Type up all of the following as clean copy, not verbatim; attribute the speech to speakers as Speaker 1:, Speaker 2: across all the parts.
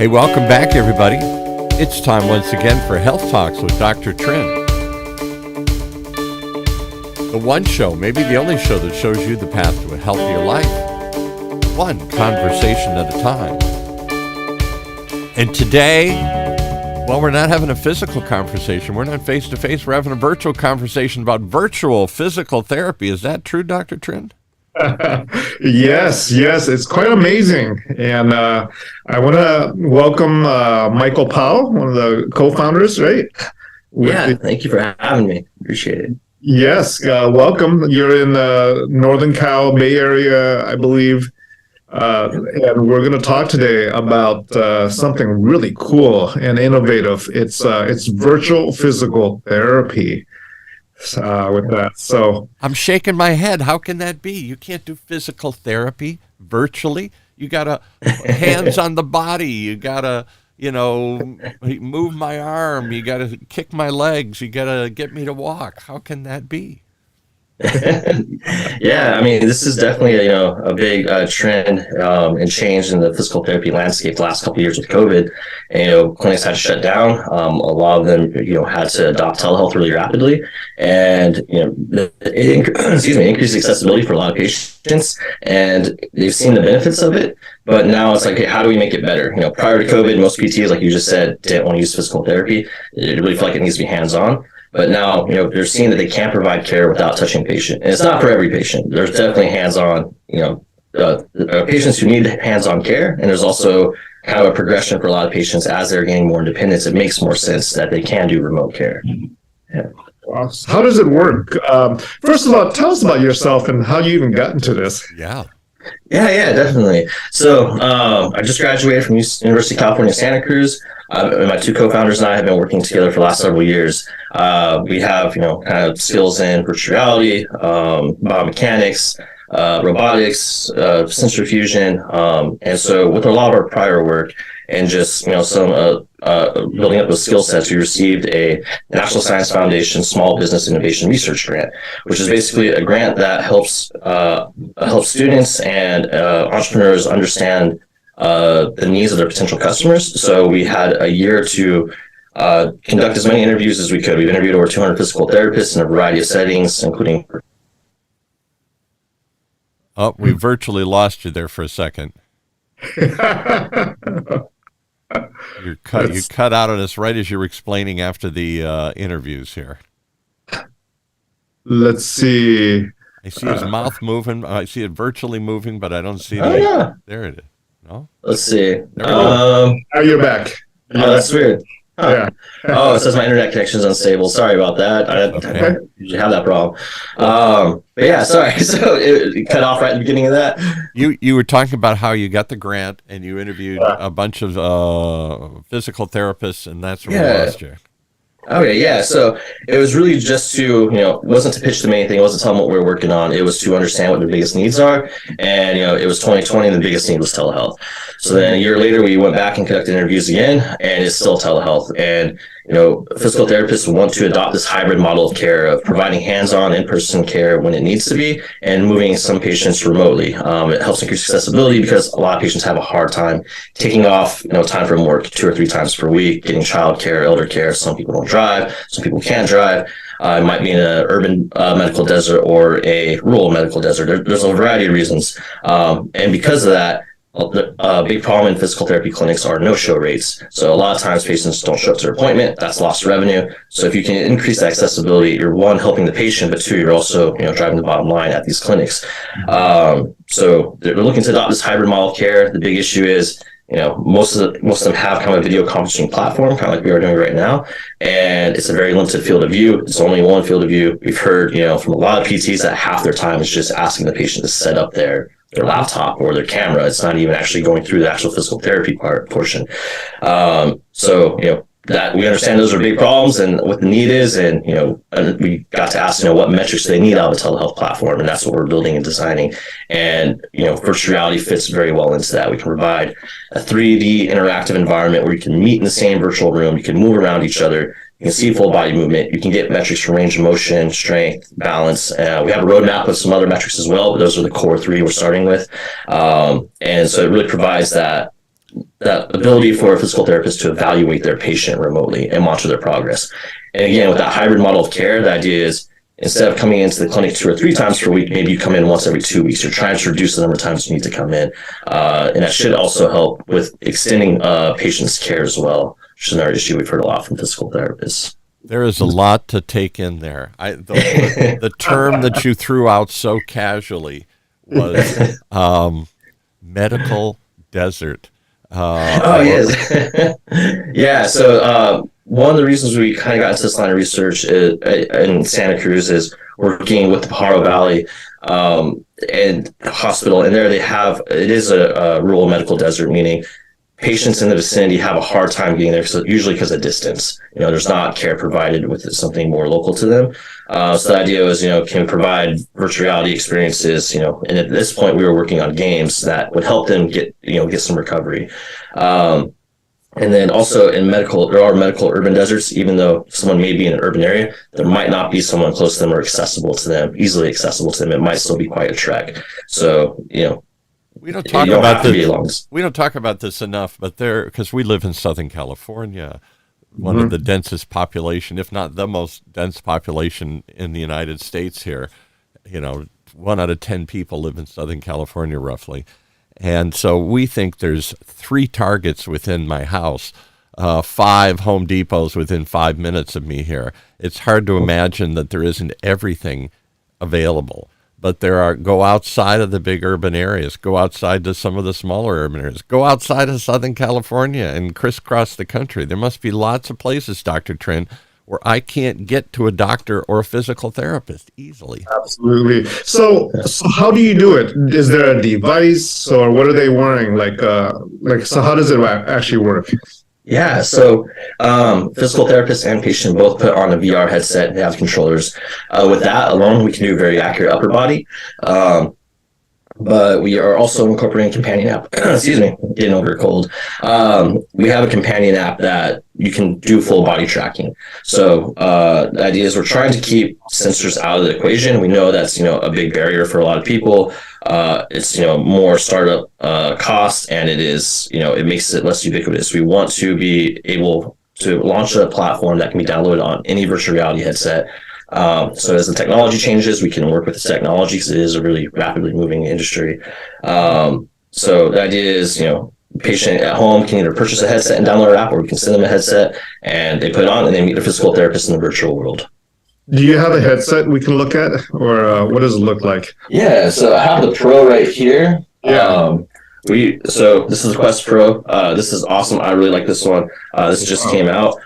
Speaker 1: Hey, welcome back, everybody. It's time once again for Health Talks with Dr. TRINH. The one show, maybe the only show that shows you the path to a healthier life. One conversation at a time. And today, well, we're not having a physical conversation. We're not face-to-face. We're having a virtual conversation about virtual physical therapy. Is that true, Dr. TRINH?
Speaker 2: Yes, it's quite amazing. And I want to welcome Michael Powell, one of the co-founders, right?
Speaker 3: Thank you for having me. Appreciate it.
Speaker 2: Yes, welcome. You're in Northern Cal, Bay Area, I believe. And we're going to talk today about something really cool and innovative. It's virtual physical therapy. With that, so
Speaker 1: I'm shaking my head. How can that be? You can't do physical therapy virtually. You gotta hands on the body. You gotta, move my arm. You gotta kick my legs. You gotta get me to walk. How can that be?
Speaker 3: Yeah, I mean, this is definitely a big trend and change in the physical therapy landscape the last couple of years with COVID. And, clinics had to shut down. A lot of them had to adopt telehealth really rapidly, and it increased accessibility for a lot of patients, and they've seen the benefits of it. But now it's like, hey, how do we make it better? Prior to COVID, most PTs, like you just said, didn't want to use physical therapy. They really feel like it needs to be hands-on. But now, they're seeing that they can't provide care without touching patient. And it's not for every patient. There's definitely hands-on, patients who need hands-on care. And there's also kind of a progression for a lot of patients as they're gaining more independence. It makes more sense that they can do remote care. Yeah.
Speaker 2: Wow. How does it work? First of all, tell us about yourself and how you even got into this.
Speaker 1: Yeah,
Speaker 3: definitely. So I just graduated from University of California, Santa Cruz. My two co-founders and I have been working together for the last several years. We have, kind of skills in virtual reality, biomechanics, robotics, sensor fusion. And so with a lot of our prior work and just, some building up those skill sets, we received a National Science Foundation Small Business Innovation Research Grant, which is basically a grant that helps students and entrepreneurs understand the needs of their potential customers. So we had a year to conduct as many interviews as we could. We've interviewed over 200 physical therapists in a variety of settings, including...
Speaker 1: Oh, we virtually lost you there for a second. You cut out on us right as you were explaining after the interviews here.
Speaker 2: Let's see.
Speaker 1: I see his mouth moving. I see it virtually moving, but I don't see it.
Speaker 3: Yeah.
Speaker 1: There it is. No?
Speaker 3: Let's see.
Speaker 2: Now you're back.
Speaker 3: That's weird. Huh.
Speaker 2: Yeah.
Speaker 3: Oh, it says my internet connection's unstable. Sorry about that. I usually have that problem. But yeah, sorry. So it cut off right at the beginning of that.
Speaker 1: You were talking about how you got the grant and you interviewed a bunch of physical therapists, and that's where we lost you.
Speaker 3: Okay, yeah. So it was really just to, it wasn't to pitch them anything. It wasn't to tell them what we were working on. It was to understand what their biggest needs are. And, it was 2020 and the biggest need was telehealth. So then a year later, we went back and conducted interviews again, and it's still telehealth. And, physical therapists want to adopt this hybrid model of care of providing hands-on in-person care when it needs to be and moving some patients remotely. It helps increase accessibility because a lot of patients have a hard time taking off, time from work 2 or 3 times per week, getting child care, elder care. Some people don't drive. Some people can't drive. It might be in an urban medical desert or a rural medical desert. There's a variety of reasons. And because of that, a big problem in physical therapy clinics are no-show rates. So a lot of times patients don't show up to their appointment. That's lost revenue. So if you can increase that accessibility, you're one, helping the patient, but two, you're also driving the bottom line at these clinics. So they're looking to adopt this hybrid model of care. The big issue is most of them have kind of a video conferencing platform, kind of like we are doing right now, and it's a very limited field of view. It's only one field of view. We've heard from a lot of PTs that half their time is just asking the patient to set up their laptop or their camera. It's not even actually going through the actual physical therapy portion. So that we understand those are big problems and what the need is, and and we got to ask what metrics do they need out of a telehealth platform, and that's what we're building and designing. And virtual reality fits very well into that. We can provide a 3D interactive environment where you can meet in the same virtual room, you can move around each other, you can see full body movement, you can get metrics for range of motion, strength, balance. We have a roadmap with some other metrics as well, but those are the core 3 we're starting with. And so it really provides that that ability for a physical therapist to evaluate their patient remotely and monitor their progress. And again, with that hybrid model of care, the idea is instead of coming into the clinic 2 or 3 times per week, maybe you come in once every 2 weeks. You're trying to reduce the number of times you need to come in. And that should also help with extending patients' care as well, which is another issue we've heard a lot from physical therapists.
Speaker 1: There is a lot to take in there. The term that you threw out so casually was medical desert.
Speaker 3: Yes. Yeah. So one of the reasons we kind of got into this line of research in Santa Cruz is working with the Powell Valley and hospital. And there it is a rural medical desert, meaning patients in the vicinity have a hard time getting there, usually because of distance. There's not care provided with something more local to them. So the idea was, can we provide virtual reality experiences, and at this point we were working on games that would help them get some recovery. And then also there are medical urban deserts. Even though someone may be in an urban area, there might not be someone close to them or easily accessible to them. It might still be quite a trek. So,
Speaker 1: we don't talk about this. We don't talk about this enough, but because we live in Southern California, one of the densest population, if not the most dense population in the United States here. 1 out of 10 people live in Southern California, roughly. And so we think there's 3 Targets within my house, 5 Home Depots within 5 minutes of me here. It's hard to imagine that there isn't everything available. But go outside of the big urban areas, go outside to some of the smaller urban areas, go outside of Southern California and crisscross the country. There must be lots of places, Dr. TRINH, where I can't get to a doctor or a physical therapist easily.
Speaker 2: Absolutely. So how do you do it? Is there a device, or what are they wearing? So how does it actually work?
Speaker 3: Yeah, so physical therapist and patient both put on a VR headset. They have controllers. With that alone, we can do very accurate upper body. But we are also incorporating a companion app. Excuse me, getting over a cold. We have a companion app that you can do full body tracking. So the idea is we're trying to keep sensors out of the equation. We know that's a big barrier for a lot of people. It's more startup cost, and it makes it less ubiquitous. We want to be able to launch a platform that can be downloaded on any virtual reality headset. So as the technology changes, we can work with this technology because it is a really rapidly moving industry. So the idea is, patient at home can either purchase a headset and download an app, or we can send them a headset and they put it on and they meet a physical therapist in the virtual world.
Speaker 2: Do you have a headset we can look at, or what does it look like?
Speaker 3: Yeah, so I have the Pro right here.
Speaker 2: Yeah.
Speaker 3: So this is the Quest Pro. This is awesome. I really like this one. This just came out.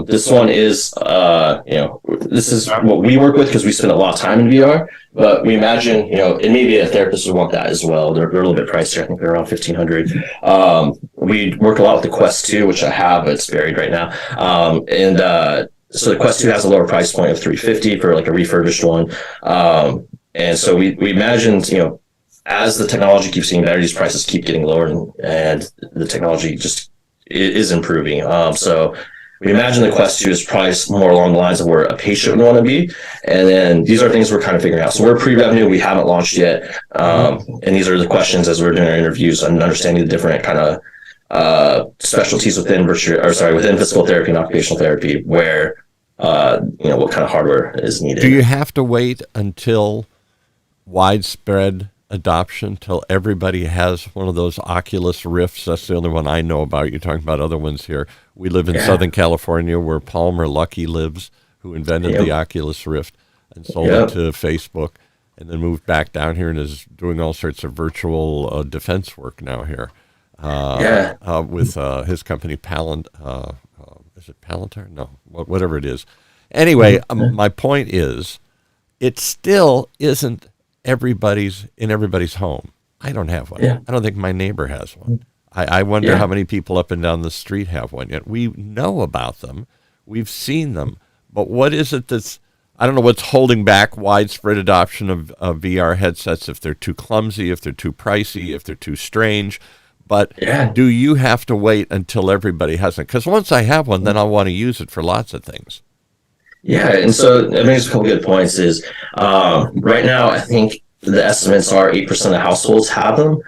Speaker 3: This one is, this is what we work with because we spend a lot of time in VR. But we imagine, and maybe a therapist would want that as well. They're a little bit pricier. I think they're around $1,500. We work a lot with the Quest 2, which I have, but it's buried right now. So the Quest 2 has a lower price point of $350 for like a refurbished one. And so we imagined, as the technology keeps getting better, these prices keep getting lower, and the technology just is improving. So we imagine the Quest 2 is priced more along the lines of where a patient would want to be. And then these are things we're kind of figuring out. So we're pre-revenue, we haven't launched yet. And these are the questions as we're doing our interviews and understanding the different kind of specialties within physical therapy and occupational therapy, where what kind of hardware is needed.
Speaker 1: Do you have to wait until widespread adoption, till everybody has one of those Oculus Rifts? That's the only one I know about. You're talking about other ones here. We live in Southern California, where Palmer Luckey lives, who invented the Oculus Rift and sold it to Facebook, and then moved back down here and is doing all sorts of virtual defense work now here. With his company is it Palantir? No, whatever it is. Anyway, my point is, it still isn't in everybody's home. I don't have one. I don't think my neighbor has one. I wonder how many people up and down the street have one yet. We know about them. We've seen them. But what is it I don't know what's holding back widespread adoption of VR headsets, if they're too clumsy, if they're too pricey, if they're too strange. But do you have to wait until everybody has it? Because once I have one, then I'll want to use it for lots of things.
Speaker 3: Yeah, and so that makes a couple good points. Is right now, I think the estimates are 8% of households have them.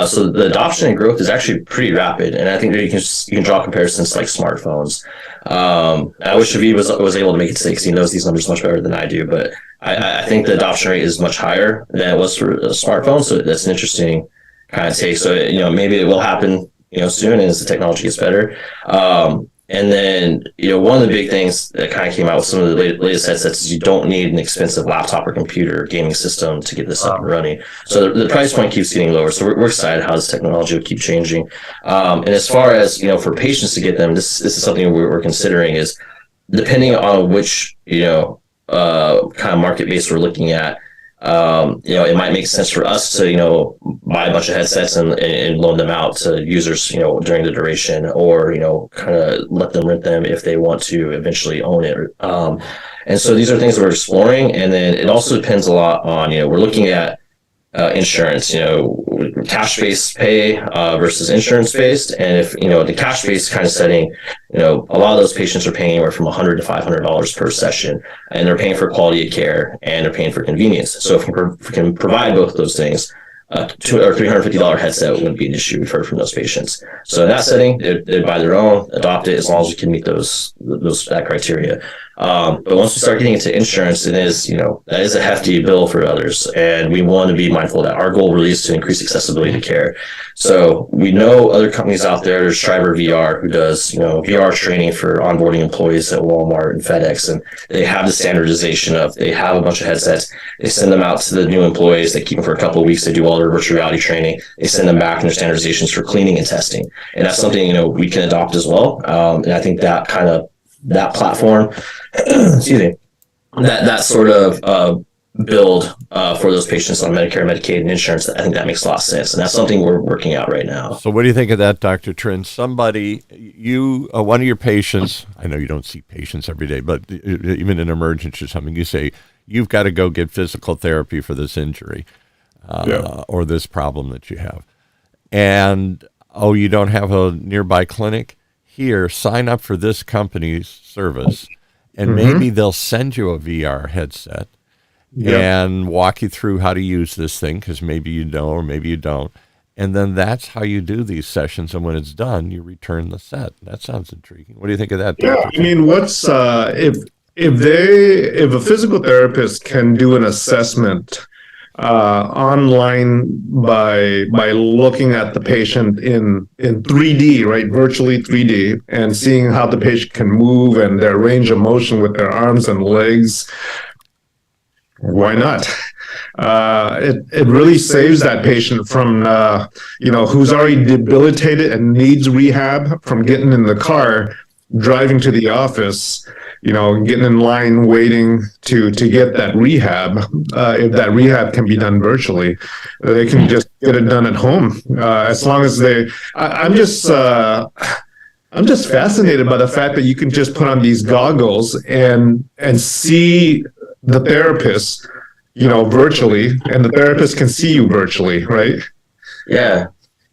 Speaker 3: So the adoption and growth is actually pretty rapid, and I think that you can draw comparisons to like smartphones. I wish Aviv was able to make it today because he knows these numbers much better than I do, but I think the adoption rate is much higher than it was for a smartphone. So that's an interesting kind of take. So maybe it will happen soon as the technology gets better. And then, one of the big things that kind of came out with some of the latest headsets is you don't need an expensive laptop or computer or gaming system to get this up and running. So the price point keeps getting lower. So we're excited how this technology will keep changing. And as far as, for patients to get them, this is something we're considering is depending on which, kind of market base we're looking at. It might make sense for us to, buy a bunch of headsets and loan them out to users, during the duration, or, kind of let them rent them if they want to eventually own it. And so these are things that we're exploring. And then it also depends a lot on, we're looking at insurance, cash-based pay versus insurance-based. And if, the cash-based kind of setting, a lot of those patients are paying anywhere from $100 to $500 per session, and they're paying for quality of care and they're paying for convenience. So if we can provide both of those things, $200 or $350 headset wouldn't be an issue we've heard from those patients. So in that setting, they'd buy their own, adopt it, as long as we can meet that criteria. But once we start getting into insurance, it is, that is a hefty bill for others. And we want to be mindful of that. Our goal really is to increase accessibility to care. So we know other companies out there. There's Striver VR, who does, VR training for onboarding employees at Walmart and FedEx. And they have the standardization they have a bunch of headsets. They send them out to the new employees. They keep them for a couple of weeks. They do all their virtual reality training. They send them back in their standardizations for cleaning and testing. And that's something, we can adopt as well. And I think that that platform, excuse me, that sort of build for those patients on Medicare, Medicaid, and insurance, I think that makes a lot of sense. And that's something we're working out right now.
Speaker 1: So what do you think of that, Dr. TRINH? Somebody, one of your patients, I know you don't see patients every day, but even in emergency or something, you say, you've got to go get physical therapy for this injury or this problem that you have. And, you don't have a nearby clinic? Here, sign up for this company's service, and maybe they'll send you a VR headset and walk you through how to use this thing, because maybe you know or maybe you don't. And then that's how you do these sessions. And when it's done, you return the set. That sounds intriguing. What do you think of that?
Speaker 2: Yeah,
Speaker 1: Dr.
Speaker 2: I mean, what's if a physical therapist can do an assessment online by looking at the patient in 3D, right? Virtually 3D, and seeing how the patient can move and their range of motion with their arms and legs. Why not? It really saves that patient from, who's already debilitated and needs rehab, from getting in the car, driving to the office, getting in line, waiting to get that rehab. If that rehab can be done virtually, they can just get it done at home. As long as I'm just fascinated by the fact that you can just put on these goggles and see the therapist, virtually, and the therapist can see you virtually, right?
Speaker 3: Yeah,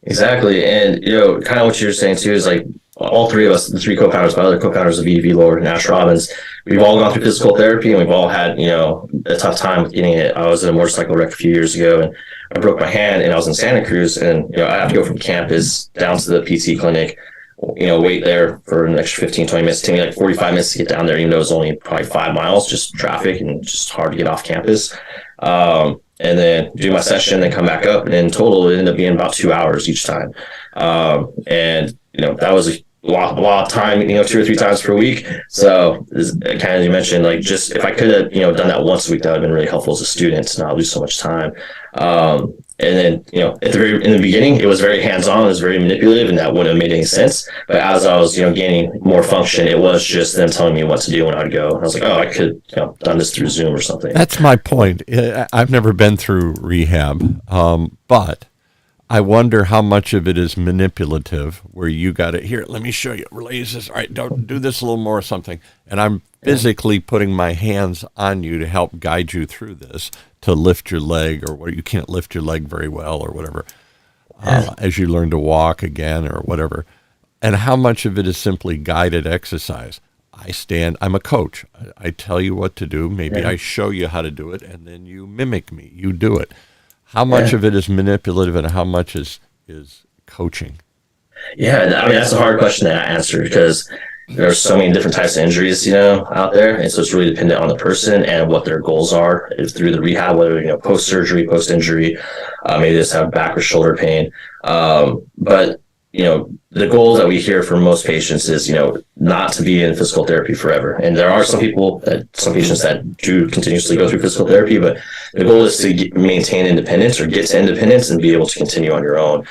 Speaker 3: exactly. And, kind of what you're saying too is like, all three of us, the three co-founders, my other co-founders of EV Lord and Ash Robbins, we've all gone through physical therapy, and we've all had, a tough time with getting it. I was in a motorcycle wreck a few years ago, and I broke my hand, and I was in Santa Cruz, and, I have to go from campus down to the PT clinic, wait there for an extra 15, 20 minutes. It took me like 45 minutes to get down there, even though it was only probably 5 miles, just traffic and just hard to get off campus. And then do my session, then come back up, and in total, it ended up being about 2 hours each time. And, that was a lot of time, 2 or 3 times per week. So kind of, as you mentioned, like, just if I could have, done that once a week, that would have been really helpful as a student to not lose so much time. And then, in the beginning, it was very hands-on, it was very manipulative, and that wouldn't have made any sense. But as I was, gaining more function, it was just them telling me what to do when I would go. And I was like, I could, done this through Zoom or something.
Speaker 1: That's my point. I've never been through rehab, but I wonder how much of it is manipulative, where you got it here. Let me show you. Relays this. All right, don't do this a little more or something. And I'm physically putting my hands on you to help guide you through this, to lift your leg, or where you can't lift your leg very well, or whatever, as you learn to walk again, or whatever. And how much of it is simply guided exercise. I'm a coach. I tell you what to do. Maybe I show you how to do it, and then you mimic me. You do it. How much of it is manipulative and how much is coaching?
Speaker 3: Yeah, I mean that's a hard question to answer because there are so many different types of injuries, out there, and so it's really dependent on the person and what their goals are through the rehab, whether post surgery, post injury, maybe they just have back or shoulder pain. But the goal that we hear from most patients is not to be in physical therapy forever. And there are some patients that do continuously go through physical therapy, but the goal is to maintain independence or get to independence and be able to continue on your own.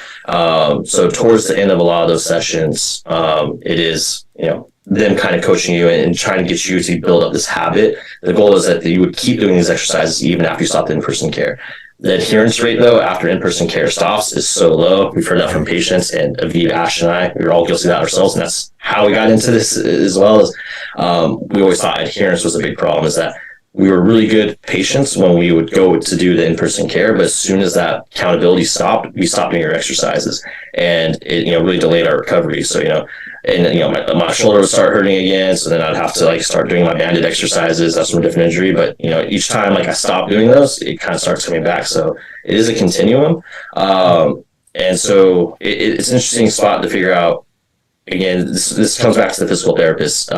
Speaker 3: So towards the end of a lot of those sessions, it is them kind of coaching you and trying to get you to build up this habit. The goal is that you would keep doing these exercises even after you stop the in-person care. The adherence rate, though, after in-person care stops is so low. We've heard that from patients, and Aviv, Ash, and I, we were all guilty of that ourselves, and that's how we got into this as well. As we always thought adherence was a big problem, is that we were really good patients when we would go to do the in-person care, but as soon as that accountability stopped, we stopped doing our exercises, and it really delayed our recovery. So my shoulder would start hurting again, so then I'd have to start doing my banded exercises. That's from a different injury, but each time I stopped doing those, it kind of starts coming back. So it is a continuum, and so it's an interesting spot to figure out. Again, this comes back to the physical therapist.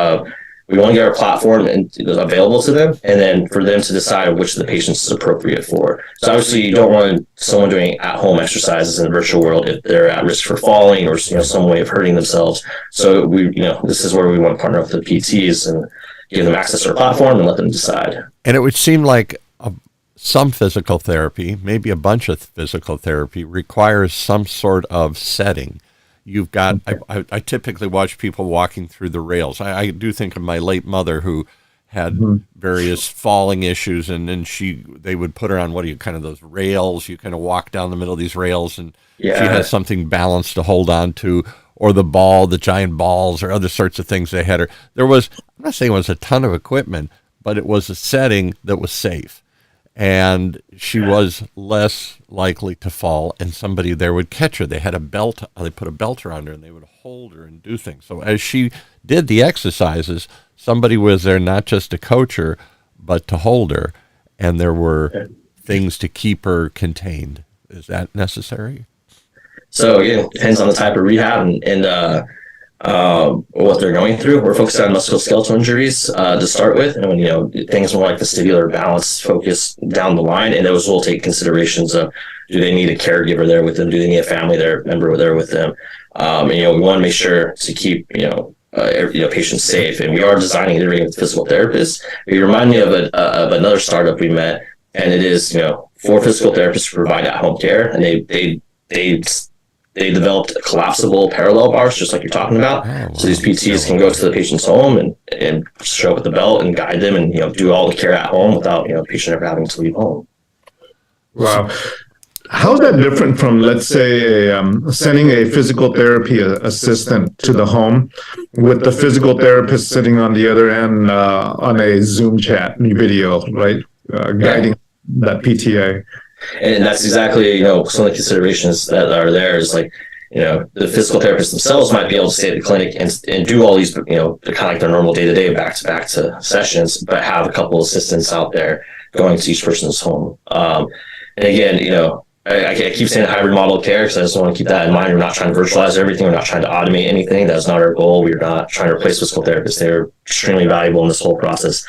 Speaker 3: We want to get our platform available to them, and then for them to decide which of the patients is appropriate for. So obviously, you don't want someone doing at-home exercises in the virtual world if they're at risk for falling or some way of hurting themselves. So this is where we want to partner with the PTs and give them access to our platform and let them decide.
Speaker 1: And it would seem like some physical therapy, maybe a bunch of physical therapy, requires some sort of setting. You've got, I typically watch people walking through the rails. I do think of my late mother who had various falling issues, and then they would put her on those rails. You kind of walk down the middle of these rails, and she has something balanced to hold on to, or the giant balls, or other sorts of things they had her. I'm not saying it was a ton of equipment, but it was a setting that was safe. And she was less likely to fall, and somebody there would catch her. They had a belt, they put a belt around her, and they would hold her and do things. So as she did the exercises, somebody was there not just to coach her, but to hold her, and there were things to keep her contained. Is that necessary? So
Speaker 3: it depends on the type of rehab and what they're going through. We're focused on musculoskeletal injuries to start with, and when things more like vestibular balance focus down the line, and those will take considerations of, do they need a caregiver there with them? Do they need a family member there with them? And we want to make sure to keep patients safe, and we are designing and integrating with physical therapists. You remind me of another startup we met, and it is for physical therapists to provide at-home care, and they developed collapsible parallel bars, just like you're talking about. Oh, wow. So these PTs can go to the patient's home and show up with the belt and guide them and do all the care at home without the patient ever having to leave home.
Speaker 2: Wow. How is that different from, let's say, sending a physical therapy assistant to the home with the physical therapist sitting on the other end on a Zoom chat video, right? Guiding that PTA.
Speaker 3: And that's exactly, some of the considerations that are there is the physical therapists themselves might be able to stay at the clinic and do all these, kind of like their normal day-to-day back-to-back sessions, but have a couple assistants out there going to each person's home. And again, I keep saying hybrid model of care because I just want to keep that in mind. We're not trying to virtualize everything. We're not trying to automate anything. That's not our goal. We're not trying to replace physical therapists. They're extremely valuable in this whole process.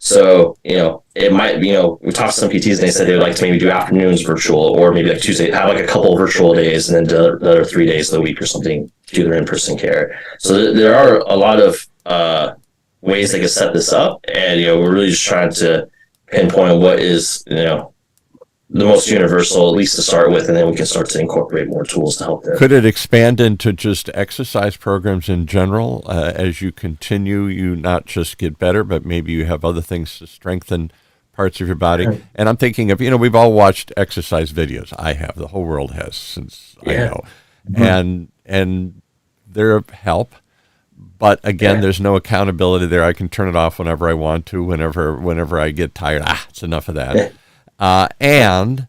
Speaker 3: So, it might, we talked to some PTs and they said they would like to maybe do afternoons virtual, or maybe Tuesday, have a couple of virtual days and then the other 3 days of the week or something, do their in-person care. So there are a lot of ways they can set this up. And, we're really just trying to pinpoint what is, the most universal, at least to start with, and then we can start to incorporate more tools to help them.
Speaker 1: Could it expand into just exercise programs in general as you continue? You not just get better, but maybe you have other things to strengthen parts of your body. Right. And I'm thinking of, we've all watched exercise videos. I have. The whole world has since I know. Mm-hmm. And they're help. But again, there's no accountability there. I can turn it off whenever I want to, whenever I get tired. It's enough of that. And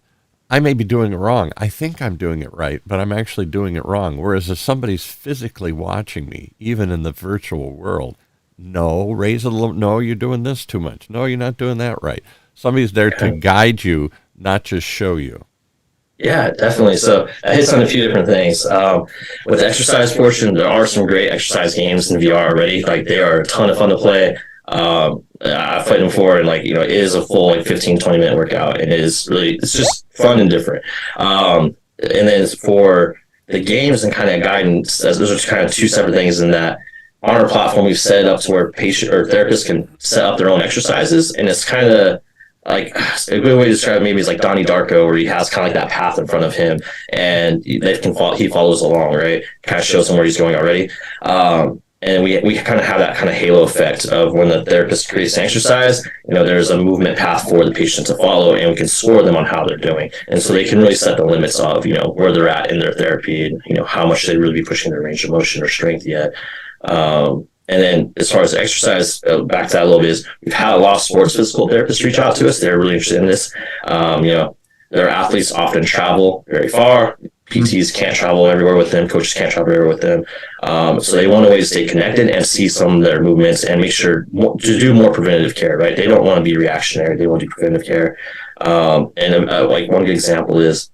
Speaker 1: I may be doing it wrong. I think I'm doing it right, but I'm actually doing it wrong. Whereas if somebody's physically watching me, even in the virtual world, raise a little, no, you're doing this too much. No, you're not doing that right. Somebody's there to guide you, not just show you?
Speaker 3: Yeah, definitely. So it hits on a few different things. With the exercise portion, there are some great exercise games in VR already. Like they are a ton of fun to play. I played them before, and like, it is a full like 15, 20-minute workout. And it's just fun and different. And then for the games and kind of guidance, those are kind of two separate things in that on our platform, we've set it up to where patient or therapists can set up their own exercises. And it's kind of like a good way to describe it maybe is like Donnie Darko, where he has kind of like that path in front of him, and he follows along, right? Kind of shows him where he's going already. And we kind of have that kind of halo effect of when the therapist creates an exercise, there's a movement path for the patient to follow, and we can score them on how they're doing. And so they can really set the limits of, where they're at in their therapy and, how much they really be pushing their range of motion or strength yet. And then as far as the exercise, back to that a little bit, is we've had a lot of sports physical therapists reach out to us. They're really interested in this. Their athletes often travel very far. PTs can't travel everywhere with them. Coaches can't travel everywhere with them. So they want a way to stay connected and see some of their movements and make sure to do more preventative care, right? They don't want to be reactionary. They want to do preventative care. Like one good example is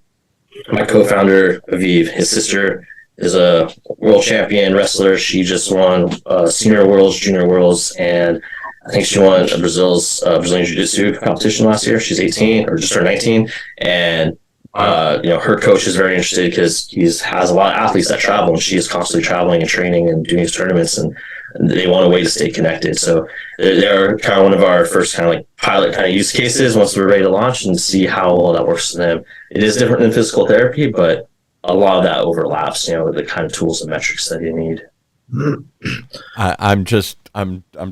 Speaker 3: my co-founder, Aviv, his sister is a world champion wrestler. She just won senior worlds, junior worlds, and I think she won Brazilian Jiu-Jitsu competition last year. She's 18 or just turned 19, and her coach is very interested because he has a lot of athletes that travel, and she is constantly traveling and training and doing these tournaments, and they want a way to stay connected. So they're kind of one of our first kind of like pilot kind of use cases once we're ready to launch and see how well that works for them. It is different than physical therapy, but a lot of that overlaps, the kind of tools and metrics that you need.
Speaker 1: I'm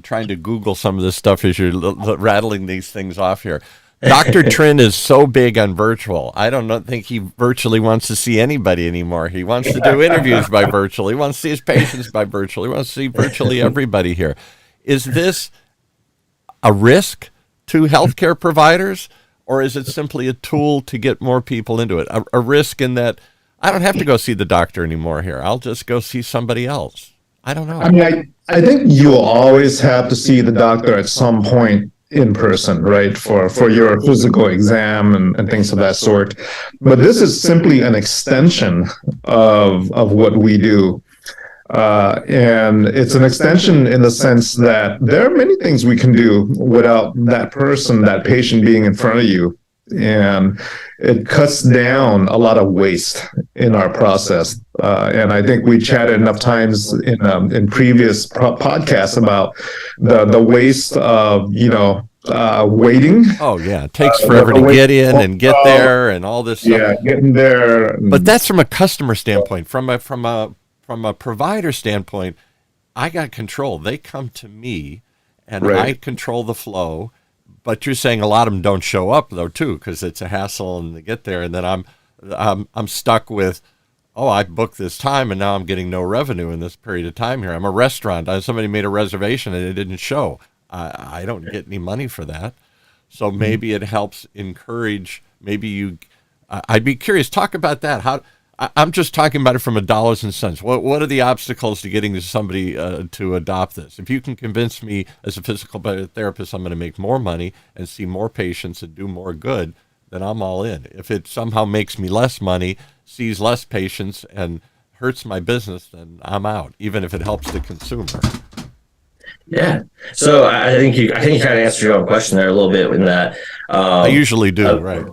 Speaker 1: trying to Google some of this stuff as you're rattling these things off here. Dr. TRINH is so big on virtual. I don't think he virtually wants to see anybody anymore. He wants to do interviews by virtual. He wants to see his patients by virtual. He wants to see virtually everybody here. Is this a risk to healthcare providers, or is it simply a tool to get more people into it? A risk in that I don't have to go see the doctor anymore here. I'll just go see somebody else. I don't know.
Speaker 2: I mean, I think you'll always have to see the doctor at some point in person, right, for your physical exam and things of that sort. But this is simply an extension of what we do. And it's an extension in the sense that there are many things we can do without that person, that patient being in front of you. And it cuts down a lot of waste in our process. And I think we chatted enough times in previous podcasts about the waste of, waiting.
Speaker 1: Oh, yeah. It takes forever to get in and get there and all this stuff.
Speaker 2: Yeah, getting there.
Speaker 1: But that's from a customer standpoint. From a provider standpoint, I got control. They come to me, and right. I control the flow. But you're saying a lot of them don't show up though too, because it's a hassle and they get there, and then I'm stuck with, I booked this time and now I'm getting no revenue in this period of time here. I'm a restaurant. Somebody made a reservation and it didn't show. I don't get any money for that. So maybe it helps encourage. I'd be curious. Talk about that. I'm just talking about it from a dollars and cents. What are the obstacles to getting somebody to adopt this? If you can convince me as a physical therapist I'm going to make more money and see more patients and do more good, then I'm all in. If it somehow makes me less money, sees less patients, and hurts my business, then I'm out, even if it helps the consumer.
Speaker 3: Yeah. So I think you kind of answered your own question there a little bit in that.
Speaker 1: I usually do, right.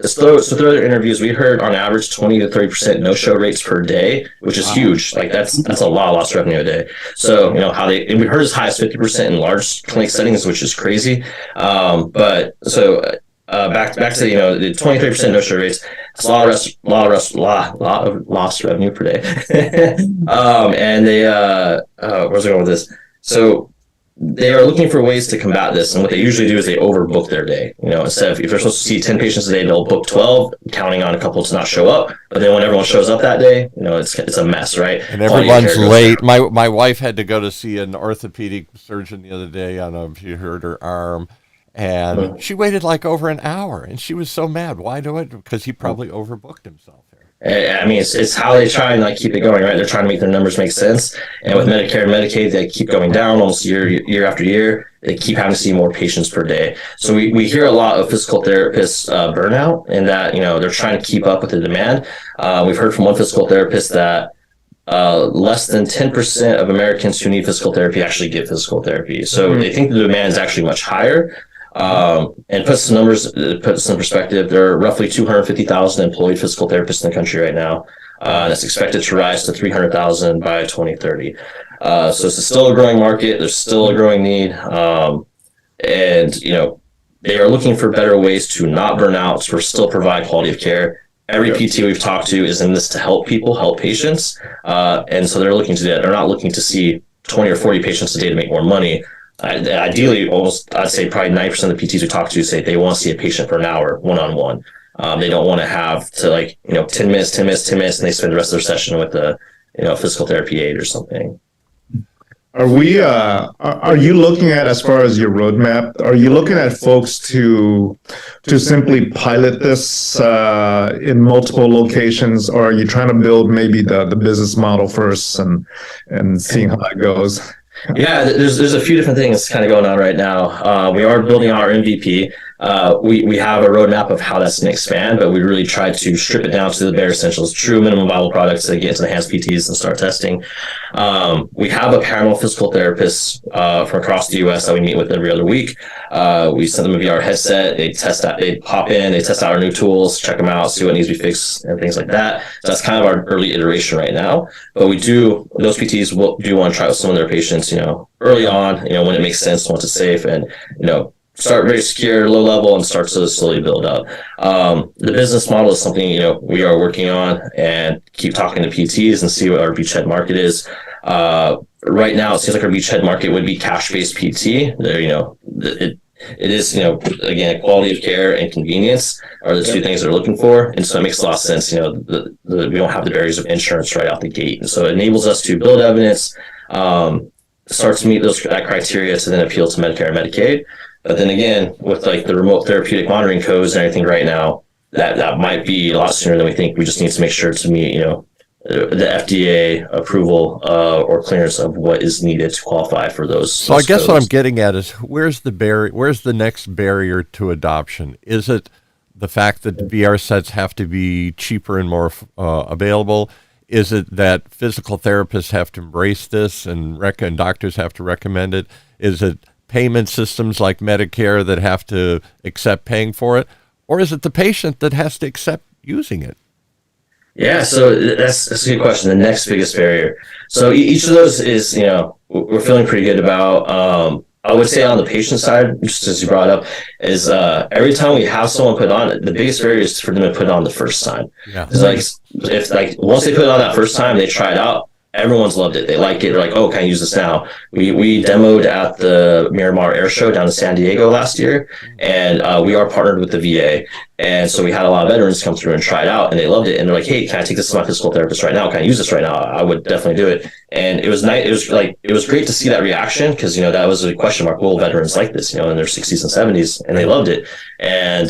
Speaker 3: So through other interviews, we heard on average 20 to 30% no-show rates per day, which is huge. Like that's a lot of lost revenue a day. So, and we heard as high as 50% in large clinic settings, which is crazy. Back to the 20-30% no-show rates. It's a lot of lost revenue per day. And they where's I going with this? So they are looking for ways to combat this, and what they usually do is they overbook their day. Instead of if they're supposed to see 10 patients a day, they'll book 12, counting on a couple to not show up. But then when everyone shows up that day, it's a mess, right?
Speaker 1: And everyone's late. My wife had to go to see an orthopedic surgeon the other day. I don't know if you heard her arm. And she waited like over an hour, and she was so mad. Why do it? Because he probably overbooked himself there.
Speaker 3: I mean, it's how they try and like keep it going, right? They're trying to make their numbers make sense. And with Medicare and Medicaid, they keep going down almost year after year. They keep having to see more patients per day. So we hear a lot of physical therapists burnout, and that, you know, they're trying to keep up with the demand. We've heard from one physical therapist that less than 10% of Americans who need physical therapy actually get physical therapy. So they think the demand is actually much higher. And put some numbers, put this in perspective, there are roughly 250,000 employed physical therapists in the country right now. And it's expected to rise to 300,000 by 2030. So it's still a growing market. There's still a growing need. And, you know, they are looking for better ways to not burn out, to still provide quality of care. Every PT we've talked to is in this to help people, help patients. And so they're looking to do that. They're not looking to see 20 or 40 patients a day to make more money. Ideally, I'd say probably 90% of the PTs we talk to say they want to see a patient for an hour, one-on-one. They don't want to have to 10 minutes, and they spend the rest of their session with a, physical therapy aide or something.
Speaker 2: Are you looking at, as far as your roadmap, are you looking at folks to simply pilot this in multiple locations, or are you trying to build maybe the business model first and seeing how that goes?
Speaker 3: Yeah, there's a few different things kind of going on right now. We are building our MVP. We have a roadmap of how that's going to expand, but we really tried to strip it down to the bare essentials, true minimum viable products to get into the hands PTs and start testing. We have a panel of physical therapists from across the U.S. that we meet with every other week. We send them a VR headset. They test out, they pop in, they test out our new tools, check them out, see what needs to be fixed, and things like that. So that's kind of our early iteration right now. But those PTs do want to try with some of their patients, early on, when it makes sense, once it's safe, and start very secure, low level, and start to slowly build up. The business model is something, we are working on, and keep talking to PTs and see what our beachhead market is. Right now, it seems like our beachhead market would be cash-based PT. It is, again, quality of care and convenience are the two things they're looking for. And so it makes a lot of sense, we don't have the barriers of insurance right out the gate. And so it enables us to build evidence, start to meet that criteria to then appeal to Medicare and Medicaid. But then again, with the remote therapeutic monitoring codes and everything right now, that might be a lot sooner than we think. We just need to make sure to meet, the FDA approval or clearance of what is needed to qualify for those.
Speaker 1: So I guess what I'm getting at is where's the next barrier to adoption? Is it the fact that VR sets have to be cheaper and more available? Is it that physical therapists have to embrace this and doctors have to recommend it? Is it payment systems like Medicare that have to accept paying for it? Or is it the patient that has to accept using it?
Speaker 3: Yeah, so that's a good question. The next biggest barrier. So each of those is, we're feeling pretty good about. I would say on the patient side, just as you brought up, is every time we have someone put on it, the biggest barrier is for them to put it on the first time. Yeah. It's if once they put it on that first time, they try it out. Everyone's loved it. They like it. They're like, oh, can I use this now? We demoed at the Miramar Air Show down in San Diego last year, and we are partnered with the VA. And so we had a lot of veterans come through and try it out, and they loved it. And they're like, hey, can I take this to my physical therapist right now? Can I use this right now? I would definitely do it. And it was nice. It was great to see that reaction, because, that was a question mark. Will veterans like this, in their 60s and 70s? And they loved it. And,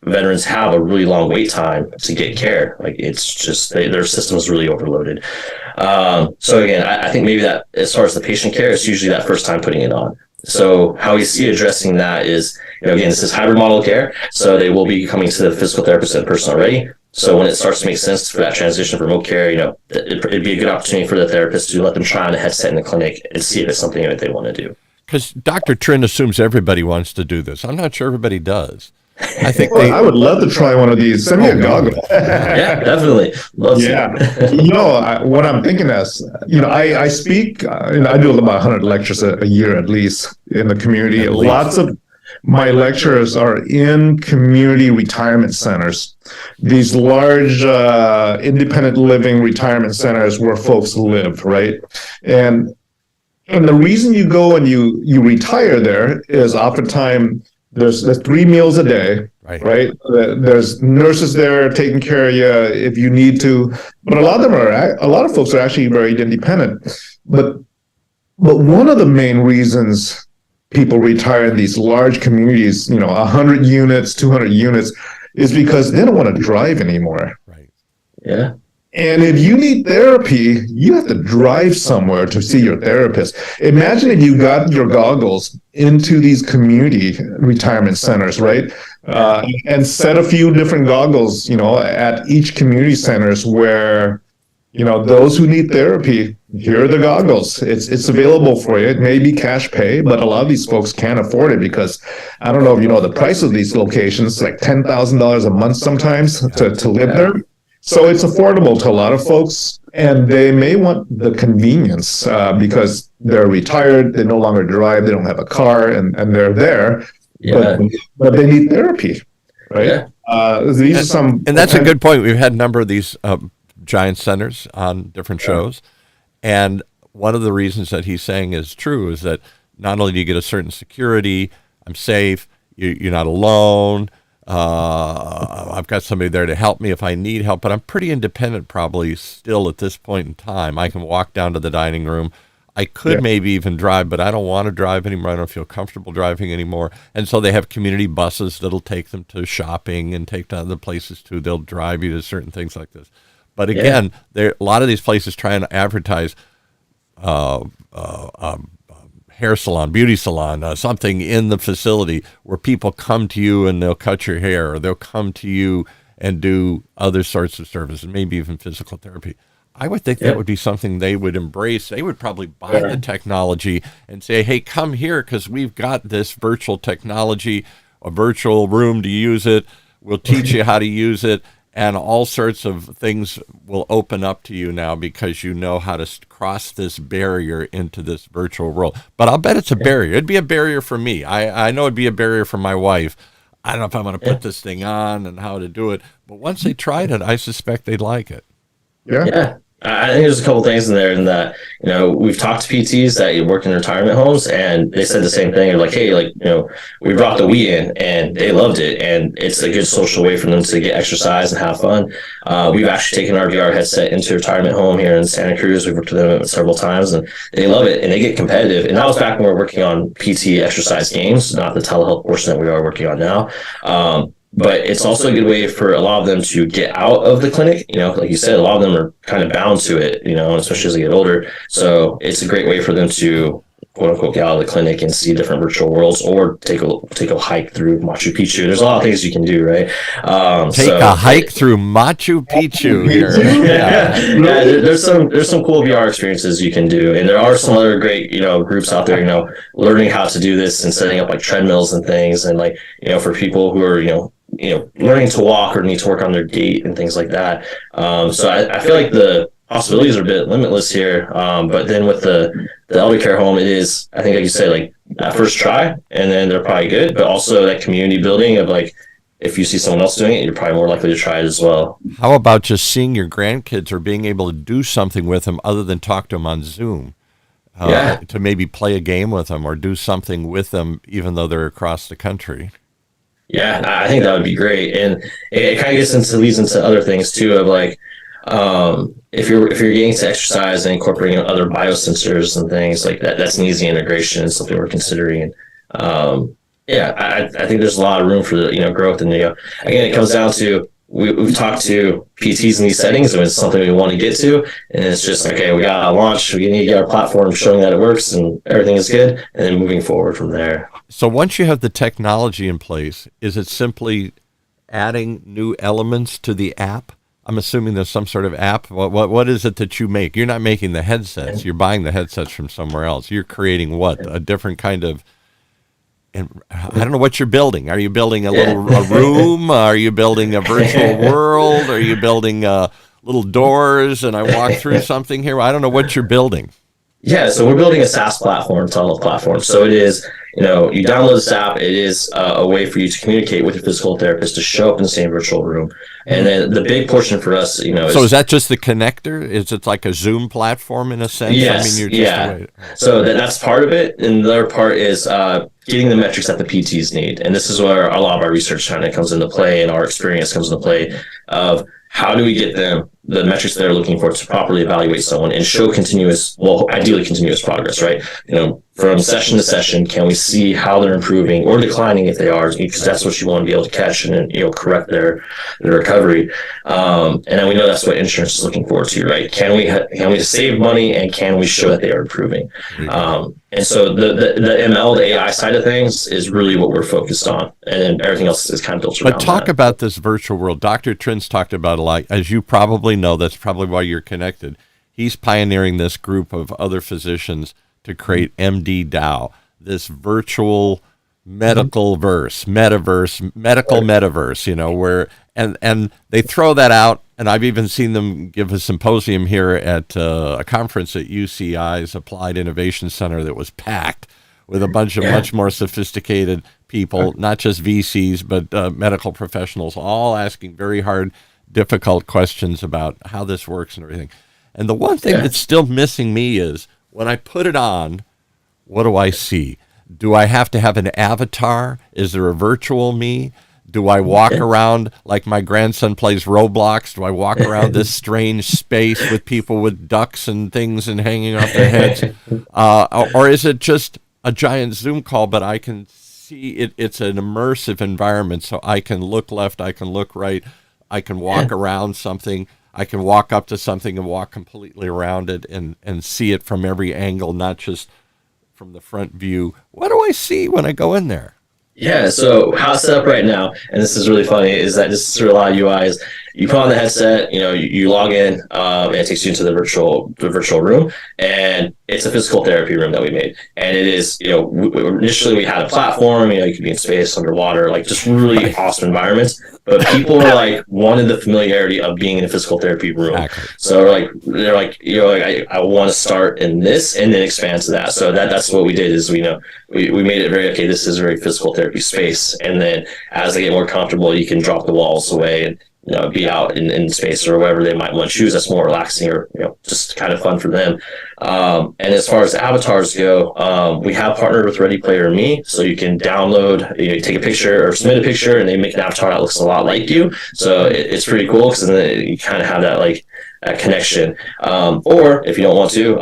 Speaker 3: veterans have a really long wait time to get care. It's just, their system is really overloaded. So again, I think maybe that as far as the patient care, it's usually that first time putting it on. So how we see addressing that is, again, this is hybrid model care. So they will be coming to the physical therapist in person already. So when it starts to make sense for that transition from remote care, it'd be a good opportunity for the therapist to let them try on a headset in the clinic and see if it's something that they want to do.
Speaker 1: Because Dr. TRINH assumes everybody wants to do this. I'm not sure everybody does. I think
Speaker 2: I would love to try one of these. Send me a goggle.
Speaker 3: Yeah, definitely.
Speaker 2: What I'm thinking is, I speak, I do about 100 lectures a year at least in the community. Lots of my lectures are in community retirement centers, these large independent living retirement centers where folks live, right? And the reason you go and you retire there is oftentimes there's 3 meals a day, right? There's nurses there taking care of you if you need to, but a lot of folks are actually very independent. But one of the main reasons people retire in these large communities, 100 units, 200 units, is because they don't want to drive anymore. Right.
Speaker 3: Yeah.
Speaker 2: And if you need therapy, you have to drive somewhere to see your therapist. Imagine if you got your goggles into these community retirement centers, right? And set a few different goggles, at each community centers where, those who need therapy, here are the goggles. It's available for you. It may be cash pay, but a lot of these folks can't afford it because I don't know if you know the price of these locations, like $10,000 a month sometimes to live there. So it's affordable to a lot of folks, and they may want the convenience because they're retired, they no longer drive, they don't have a car, and they're there, but they need therapy, right? These are some,
Speaker 1: and that's a good point. We've had a number of these giant centers on different shows, and one of the reasons that he's saying is true is that not only do you get a certain security, I'm safe, you're not alone. I've got somebody there to help me if I need help, but I'm pretty independent probably still at this point in time. I can walk down to the dining room. I could maybe even drive, but I don't want to drive anymore. I don't feel comfortable driving anymore. And so they have community buses that'll take them to shopping and take to other places too. They'll drive you to certain things like this. But again, a lot of these places try and advertise hair salon, beauty salon, something in the facility where people come to you and they'll cut your hair, or they'll come to you and do other sorts of services, maybe even physical therapy. I would think that would be something they would embrace. They would probably buy the technology and say, hey, come here because we've got this virtual technology, a virtual room to use it. We'll teach you how to use it. And all sorts of things will open up to you now because you know how to cross this barrier into this virtual world. But I'll bet it's a barrier. It'd be a barrier for me. I know it'd be a barrier for my wife. I don't know if I'm going to put this thing on and how to do it. But once they tried it, I suspect they'd like it.
Speaker 2: Yeah.
Speaker 3: I think there's a couple things in there in that, we've talked to PTs that work in retirement homes, and they said the same thing. They're like, hey, we brought the Wii in and they loved it. And it's a good social way for them to get exercise and have fun. We've actually taken our VR headset into a retirement home here in Santa Cruz. We've worked with them several times and they love it and they get competitive. And that was back when we were working on PT exercise games, not the telehealth portion that we are working on now. But it's also a good way for a lot of them to get out of the clinic. Like you said, a lot of them are kind of bound to it, especially as they get older. So it's a great way for them to, quote unquote, get out of the clinic and see different virtual worlds, or take a hike through Machu Picchu. There's a lot of things you can do, right?
Speaker 1: Take a hike through Machu Picchu here.
Speaker 3: There's some cool VR experiences you can do, and there are some other great groups out there, learning how to do this and setting up like treadmills and things, and for people who are learning to walk or need to work on their gait and things like that. So I feel like the possibilities are a bit limitless here. But then with the elder care home, it is, I think, like you said, like that first try, and then they're probably good, but also that community building of if you see someone else doing it, you're probably more likely to try it as well.
Speaker 1: How about just seeing your grandkids or being able to do something with them other than talk to them on Zoom? To maybe play a game with them or do something with them, even though they're across the country.
Speaker 3: Yeah, I think that would be great. And it kind of leads into other things too, of if you're getting to exercise and incorporating other biosensors and things like that, that's an easy integration and something we're considering. I think there's a lot of room for growth. And again, it comes down to we've talked to PTs in these settings, and it's something we want to get to, and it's just okay, we got to launch, we need to get our platform showing that it works and everything is good, and then moving forward from there.
Speaker 1: So once you have the technology in place, is it simply adding new elements to the app? I'm assuming there's some sort of app. What is it that you make? You're not making the headsets. You're buying the headsets from somewhere else. You're creating a different kind of. And I don't know what you're building. Are you building a room? Are you building a virtual world? Are you building little doors and I walk through something here? I don't know what you're building.
Speaker 3: Yeah, so we're building a SaaS platform, telehealth platform. So it is, you download this app. It is a way for you to communicate with your physical therapist to show up in the same virtual room. And then the big portion for us,
Speaker 1: So is that just the connector? Is it like a Zoom platform in a sense?
Speaker 3: Yes, So that's part of it. And the other part is getting the metrics that the PTs need. And this is where a lot of our research kind of comes into play and our experience comes into play of how do we get them the metrics they're looking for to properly evaluate someone and show ideally continuous progress, right? From session to session, can we see how they're improving or declining if they are, because that's what you want to be able to catch and correct their recovery. And then we know that's what insurance is looking for too, right? Can we save money, and can we show that they are improving? And so the ML, the AI side of things is really what we're focused on, and then everything else is kind of built around.
Speaker 1: But talk about this virtual world. Dr. Trinh's talked about a lot. As you probably know, that's probably why you're connected. He's pioneering this group of other physicians to create MD DAO, this virtual medical metaverse, where and they throw that out. And I've even seen them give a symposium here at a conference at UCI's Applied Innovation Center that was packed with a bunch of much more sophisticated people, not just VCs, but medical professionals, all asking very hard, difficult questions about how this works and everything. And the one thing that's still missing me is, when I put it on, what do I see? Do I have to have an avatar? Is there a virtual me? Do I walk around like my grandson plays Roblox? Do I walk around this strange space with people with ducks and things and hanging off their heads? Or is it just a giant Zoom call, but I can see it? It's an immersive environment, so I can look left, I can look right, I can walk around something. I can walk up to something and walk completely around it and see it from every angle, not just from the front view. What do I see when I go in there?
Speaker 3: Yeah, so how it's set up right now, and this is really funny, is that just through a lot of UIs, you put on the headset, you log in, and it takes you into the virtual room, and it's a physical therapy room that we made. And it is, initially we had a platform, you could be in space, underwater, like just really awesome environments. But people were like, wanted the familiarity of being in a physical therapy room. Exactly. So they're like, I want to start in this and then expand to that. So that's what we did is we made it very, okay, this is a very physical therapy space. And then as they get more comfortable, you can drop the walls away and be out in space or wherever they might want to choose. That's more relaxing or just kind of fun for them. And as far as avatars go, we have partnered with Ready Player Me, so you can download, you take a picture or submit a picture, and they make an avatar that looks a lot like you. So it's pretty cool because then you kind of have that that connection. Or if you don't want to,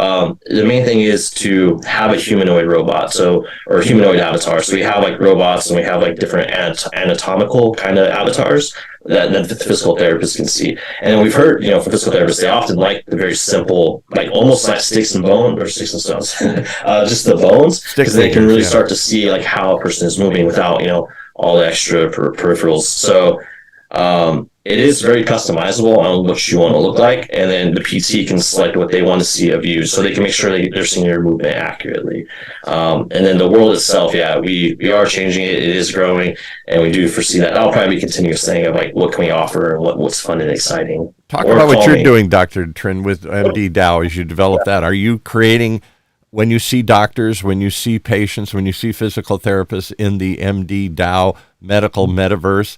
Speaker 3: the main thing is to have a humanoid robot, or humanoid avatar. So we have robots, and we have different anatomical kind of avatars that the physical therapists can see. And then we've heard, from physical therapists, they often like the very simple, almost like sticks and stones, just the bones, because they can really start to see how a person is moving without, all the extra peripherals. So it is very customizable on what you want to look like, and then the PT can select what they want to see of you, so they can make sure they're seeing your movement accurately. And then the world itself, we are changing it. It is growing, and we do foresee that that'll probably be a continuous thing of what can we offer and what's fun and exciting.
Speaker 1: Talk about what you're doing, Dr. Trinh, with MD DAO as you develop that. Are you creating, when you see doctors, when you see patients, when you see physical therapists in the MD DAO medical metaverse,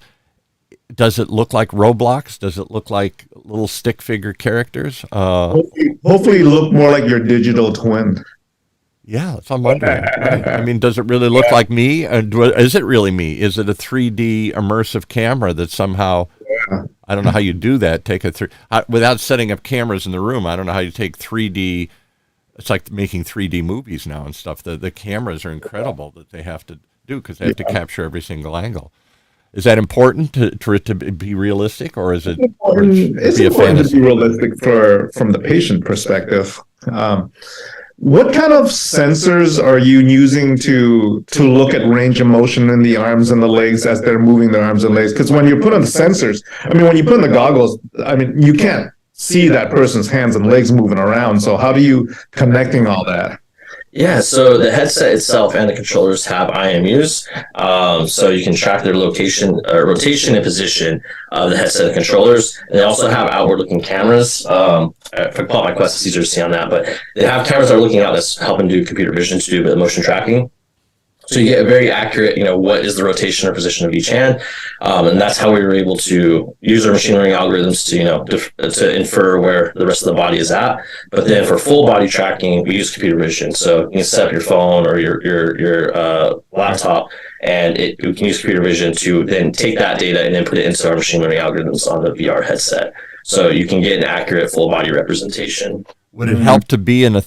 Speaker 1: does it look like Roblox? Does it look like little stick figure characters?
Speaker 2: Hopefully look more like your digital twin.
Speaker 1: Yeah, that's what I'm wondering. I mean, does it really look like me? Is it really me? Is it a 3D immersive camera that somehow, I don't know how you do that, without setting up cameras in the room, I don't know how you take 3D, it's like making 3D movies now and stuff. The cameras are incredible that they have to do because they have to capture every single angle. Is that important for it to be realistic, or is it?
Speaker 2: It's important to be realistic from the patient perspective. What kind of sensors are you using to look at range of motion in the arms and the legs as they're moving their arms and legs? Because when you put on the sensors, when you put on the goggles, you can't see that person's hands and legs moving around. So how do you connecting all that?
Speaker 3: Yeah, so the headset itself and the controllers have IMUs, so you can track their rotation and position of the headset and controllers. And they also have outward-looking cameras. If I pull out my Quest, it's easier to see on that, but they have cameras that are looking out that's helping do computer vision to do the motion tracking. So you get a very accurate, what is the rotation or position of each hand, and that's how we were able to use our machine learning algorithms to, to infer where the rest of the body is at. But then for full body tracking, we use computer vision. So you can set up your phone or your laptop, and we can use computer vision to then take that data and then put it into our machine learning algorithms on the VR headset. so you can get an accurate full body representation.
Speaker 1: Would it help to be in a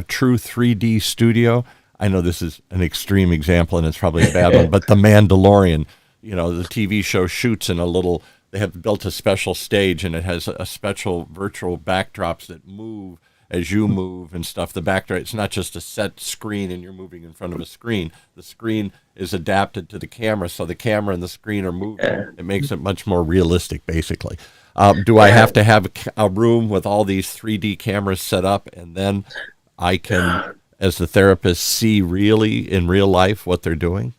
Speaker 1: true 3D studio? I know this is an extreme example and it's probably a bad one, but The Mandalorian, the TV show shoots in they have built a special stage and it has a special virtual backdrops that move as you move and stuff. The backdrop, it's not just a set screen and you're moving in front of a screen. The screen is adapted to the camera, so the camera and the screen are moving. It makes it much more realistic, basically. Do I have to have a room with all these 3D cameras set up and then I can, as the therapist, see really in real life what they're doing?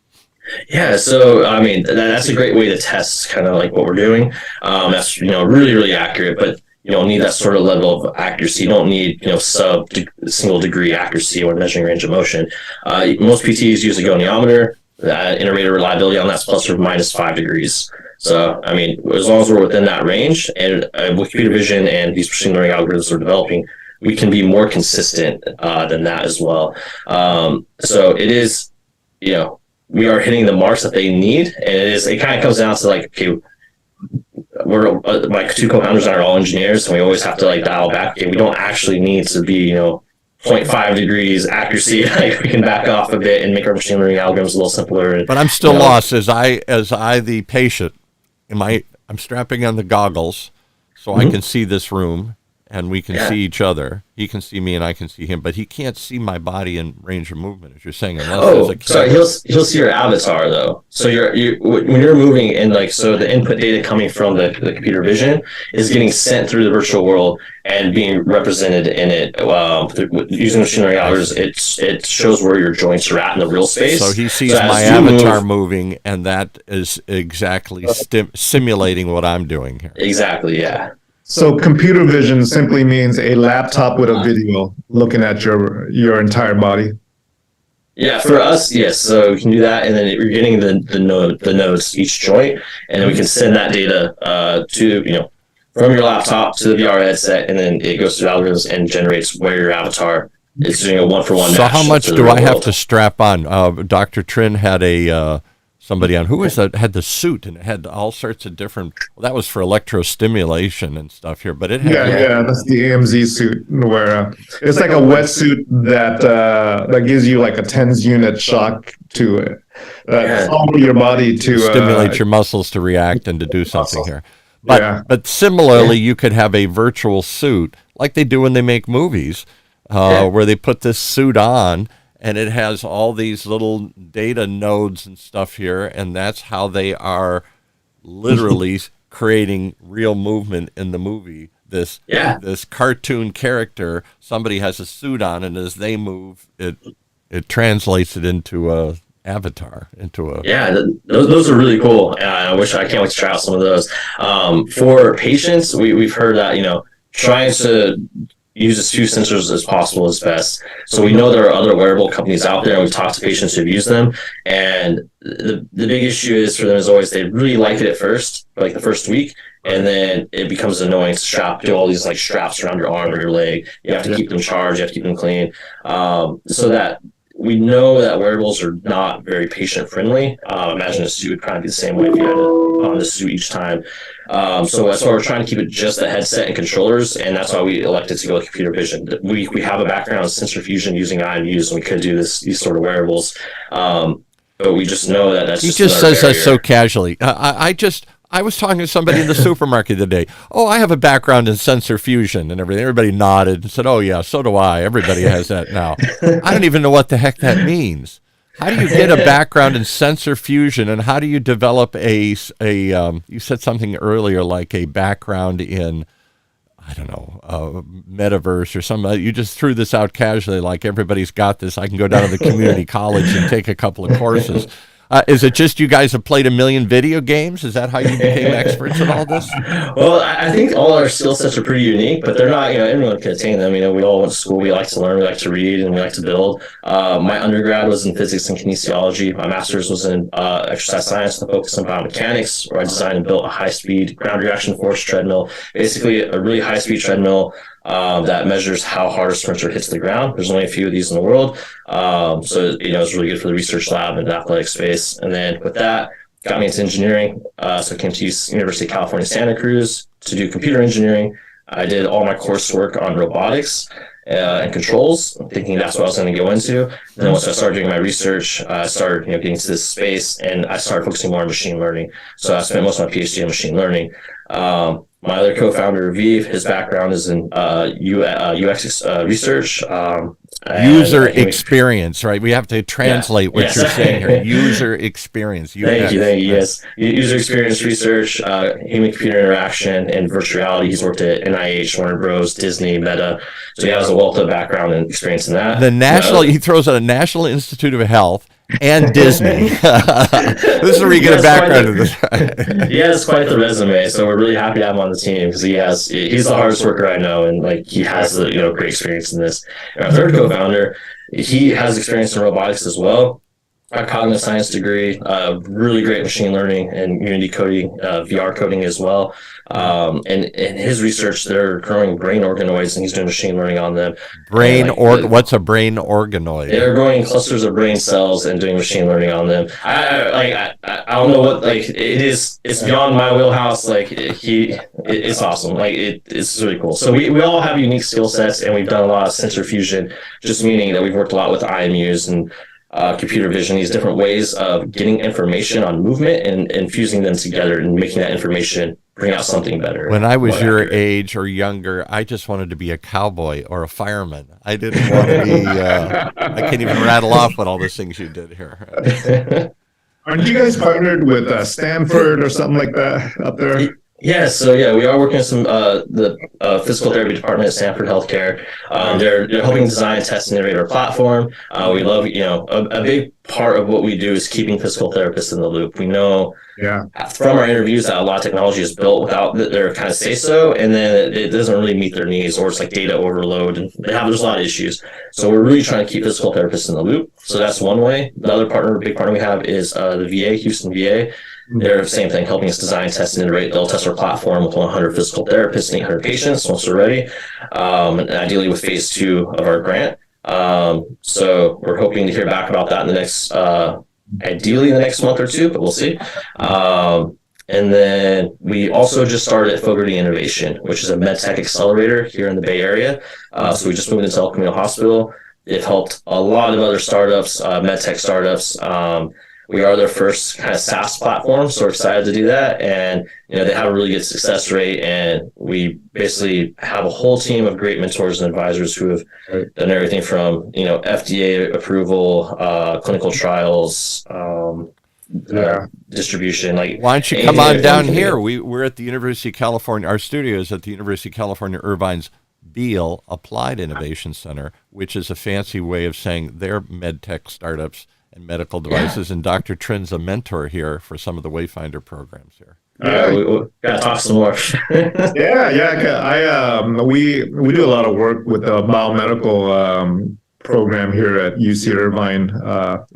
Speaker 3: Yeah, so I mean that's a great way to test kind of like what we're doing. That's really really accurate, but you don't need that sort of level of accuracy. You don't need single degree accuracy when measuring range of motion. Most PTs use a goniometer. The inter-rater reliability on that's plus or minus 5 degrees. So I mean, as long as we're within that range, and with computer vision and these machine learning algorithms we're developing, we can be more consistent than that as well. So it is, we are hitting the marks that they need, and it kind of comes down to like, okay, we're my two co-founders are all engineers, and we always have to like dial back. Okay, we don't actually need to be 0.5 degrees accuracy. Like we can back off a bit and make our machine learning algorithms a little simpler.
Speaker 1: But I'm still lost as I the patient. I'm strapping on the goggles so I can see this room and we can see each other. He can see me and I can see him, but he can't see my body in range of movement, as you're saying.
Speaker 3: Sorry, he'll see your avatar though. So when you're moving and the input data coming from the computer vision is getting sent through the virtual world and being represented in it using machine learning algorithms. It shows where your joints are at in the real space.
Speaker 1: So he sees my avatar moving, and that is exactly simulating what I'm doing here.
Speaker 3: Exactly, yeah.
Speaker 2: So computer vision simply means a laptop with a video looking at your entire body.
Speaker 3: Yeah, for us, yes. So we can do that, and then you're getting the nodes each joint, and then we can send that data to from your laptop to the VR headset, and then it goes through algorithms and generates where your avatar is doing a one-for-one.
Speaker 1: So how much do I have to strap on? Dr. TRINH had somebody on who was that had the suit, and it had all sorts of different. Well, that was for electrostimulation and stuff here, but it had
Speaker 2: that's the AMZ suit where it's like a wetsuit that gives you like a TENS unit shock to it. All over your body to
Speaker 1: stimulate your muscles to react and to do something here. But similarly, you could have a virtual suit like they do when they make movies, where they put this suit on. And it has all these little data nodes and stuff here, and that's how they are literally creating real movement in the movie. This cartoon character, somebody has a suit on, and as they move, it translates it into a avatar,
Speaker 3: those are really cool. I can't wait to try out some of those. For patients, we've heard that trying to use as few sensors as possible is best. So we know there are other wearable companies out there, and we've talked to patients who've used them. And the big issue is for them is always they really like it at first, like the first week, and then it becomes annoying to do all these like straps around your arm or your leg. You have to keep them charged, you have to keep them clean. So that we know that wearables are not very patient friendly. Imagine a suit would probably be the same way if you had it on the suit each time. So that's why we're trying to keep it just the headset and controllers, and that's why we elected to go with computer vision. We have a background in sensor fusion using IMUs, and we could do these sort of wearables. But we just know that's
Speaker 1: he just says that so casually. I was talking to somebody in the supermarket today. Oh, I have a background in sensor fusion and everything. Everybody nodded and said, oh, yeah, so do I. Everybody has that now. I don't even know what the heck that means. How do you get a background in sensor fusion, and how do you develop you said something earlier like a background in, I don't know, metaverse or something. You just threw this out casually like everybody's got this. I can go down to the community college and take a couple of courses. Is it just you guys have played a million video games? Is that how you became experts in all this?
Speaker 3: Well, I think all our skill sets are pretty unique, but they're not, everyone can attain them. We all went to school. We like to learn. We like to read, and we like to build. My undergrad was in physics and kinesiology. My master's was in exercise science with a focus on biomechanics, where I designed and built a high-speed ground reaction force treadmill, basically a really high-speed treadmill that measures how hard a sprinter hits the ground. There's only a few of these in the world. So, it's really good for the research lab and the athletic space. And then with that, got me into engineering. So I came to University of California, Santa Cruz, to do computer engineering. I did all my coursework on robotics and controls, thinking that's what I was going to go into. Then once I started doing my research, I started getting into this space, and I started focusing more on machine learning. So I spent most of my PhD in machine learning. My other co-founder, Viv, his background is in UX research.
Speaker 1: User experience, right? We have to translate what you're saying here. User experience.
Speaker 3: Thank you. Yes. User experience research, human-computer interaction, and virtual reality. He's worked at NIH, Warner Bros., Disney, Meta. So he has a wealth of background and experience in that.
Speaker 1: He throws out a National Institute of Health and Disney. This is where you get a background of this.
Speaker 3: He has quite the resume, so we're really happy to have him on the team because he's the hardest worker I know, and he has the great experience in this. And our third co-founder, he has experience in robotics as well. A cognitive science degree, really great machine learning and Unity coding, VR coding as well. And in his research, they're growing brain organoids, and he's doing machine learning on them.
Speaker 1: What's a brain organoid?
Speaker 3: They're growing clusters of brain cells and doing machine learning on them. I don't know what it is. It's beyond my wheelhouse. It's awesome. It's really cool. So we all have unique skill sets, and we've done a lot of sensor fusion, just meaning that we've worked a lot with IMUs and computer vision, these different ways of getting information on movement and fusing them together and making that information bring out something better.
Speaker 1: When I was your age or younger, I just wanted to be a cowboy or a fireman. I didn't want to be, I can't even rattle off what all the things you did here.
Speaker 2: Aren't you guys partnered with Stanford or something like that up there?
Speaker 3: Yes, so we are working with the physical therapy department at Stanford Healthcare. They're helping design, test, and innovate our platform. We love, a big part of what we do is keeping physical therapists in the loop. We know from our interviews that a lot of technology is built without their kind of say so, and then it doesn't really meet their needs, or it's like data overload, and there's a lot of issues. So we're really trying to keep physical therapists in the loop. So that's one way. The other big partner we have is the VA, Houston VA. They're the same thing, helping us design, test, and iterate. They'll test our platform with 100 physical therapists and 800 patients once we're ready, and ideally with phase 2 of our grant. So we're hoping to hear back about that in the next, ideally in the next month or two, but we'll see. And then we also just started at Fogarty Innovation, which is a medtech accelerator here in the Bay Area. So we just moved into El Camino Hospital. They've helped a lot of other startups, medtech startups. We are their first kind of SaaS platform, so we're excited to do that. And they have a really good success rate, and we basically have a whole team of great mentors and advisors who have done everything from FDA approval, clinical trials, distribution.
Speaker 1: Why don't you come on down here? We're at the University of California. Our studio is at the University of California Irvine's Beale Applied Innovation Center, which is a fancy way of saying they're medtech startups and medical devices, and Dr. Trinh's a mentor here for some of the Wayfinder programs here.
Speaker 3: We gotta talk some more.
Speaker 2: We do a lot of work with the biomedical program here at UC Irvine.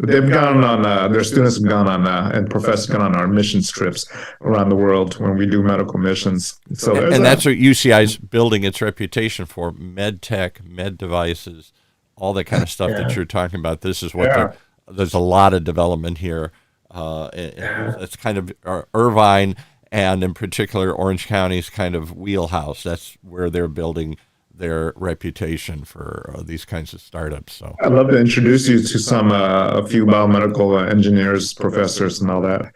Speaker 2: They've gone on, their students have gone on, and professors gone on our missions trips around the world when we do medical missions. So and
Speaker 1: that's what UCI's building its reputation for: med tech, med devices, all that kind of stuff that you're talking about. This is what there's a lot of development here. It's kind of Irvine, and in particular Orange County's kind of wheelhouse. That's where they're building their reputation for these kinds of startups. So
Speaker 2: I'd love to introduce you to a few biomedical engineers, professors, and all that.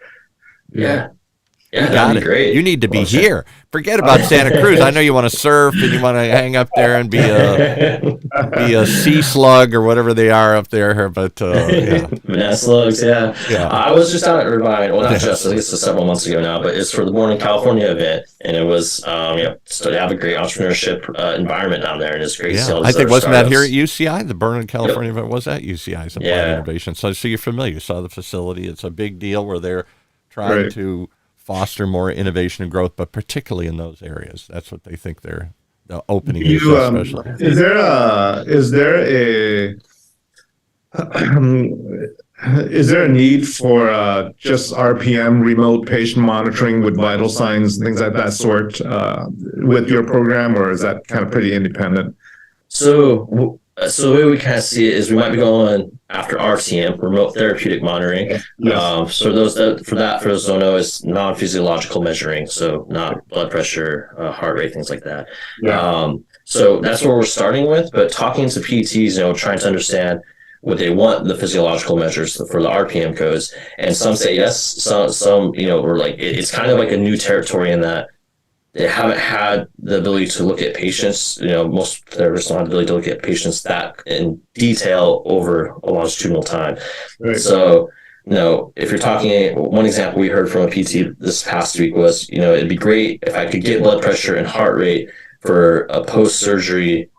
Speaker 3: That'd be great.
Speaker 1: You need to be here. Forget about Santa Cruz. I know you want to surf and you want to hang up there and be a sea slug or whatever they are up there. But
Speaker 3: banana slugs, I was just out at Irvine. Well, not just. I think it's several months ago now, but it's for the Born in California event, and it was so they have a great entrepreneurship environment down there, and it's great.
Speaker 1: I think wasn't that here at UCI? The Born in California event was at UCI's Applied Innovation. So you're familiar. You saw the facility. It's a big deal where they're trying to foster more innovation and growth, but particularly in those areas. That's what they think the opening is especially.
Speaker 2: Is there a need for just RPM, remote patient monitoring with vital signs, things like that sort with your program, or is that kind of pretty independent?
Speaker 3: So So the way we kind of see it is we might be going after RTM, remote therapeutic monitoring.
Speaker 2: Yes.
Speaker 3: So those for those who don't know, is non-physiological measuring, so not blood pressure, heart rate, things like that.
Speaker 2: Yeah.
Speaker 3: So that's where we're starting with. But talking to PTs, trying to understand would they want the physiological measures for the RPM codes, and some say yes, some we're like it's kind of like a new territory in that they haven't had the ability to look at patients. Most therapists don't have the ability to look at patients that in detail over a longitudinal time.
Speaker 2: Right.
Speaker 3: So, if you're talking, one example we heard from a PT this past week was, it'd be great if I could get blood pressure and heart rate for a post-surgery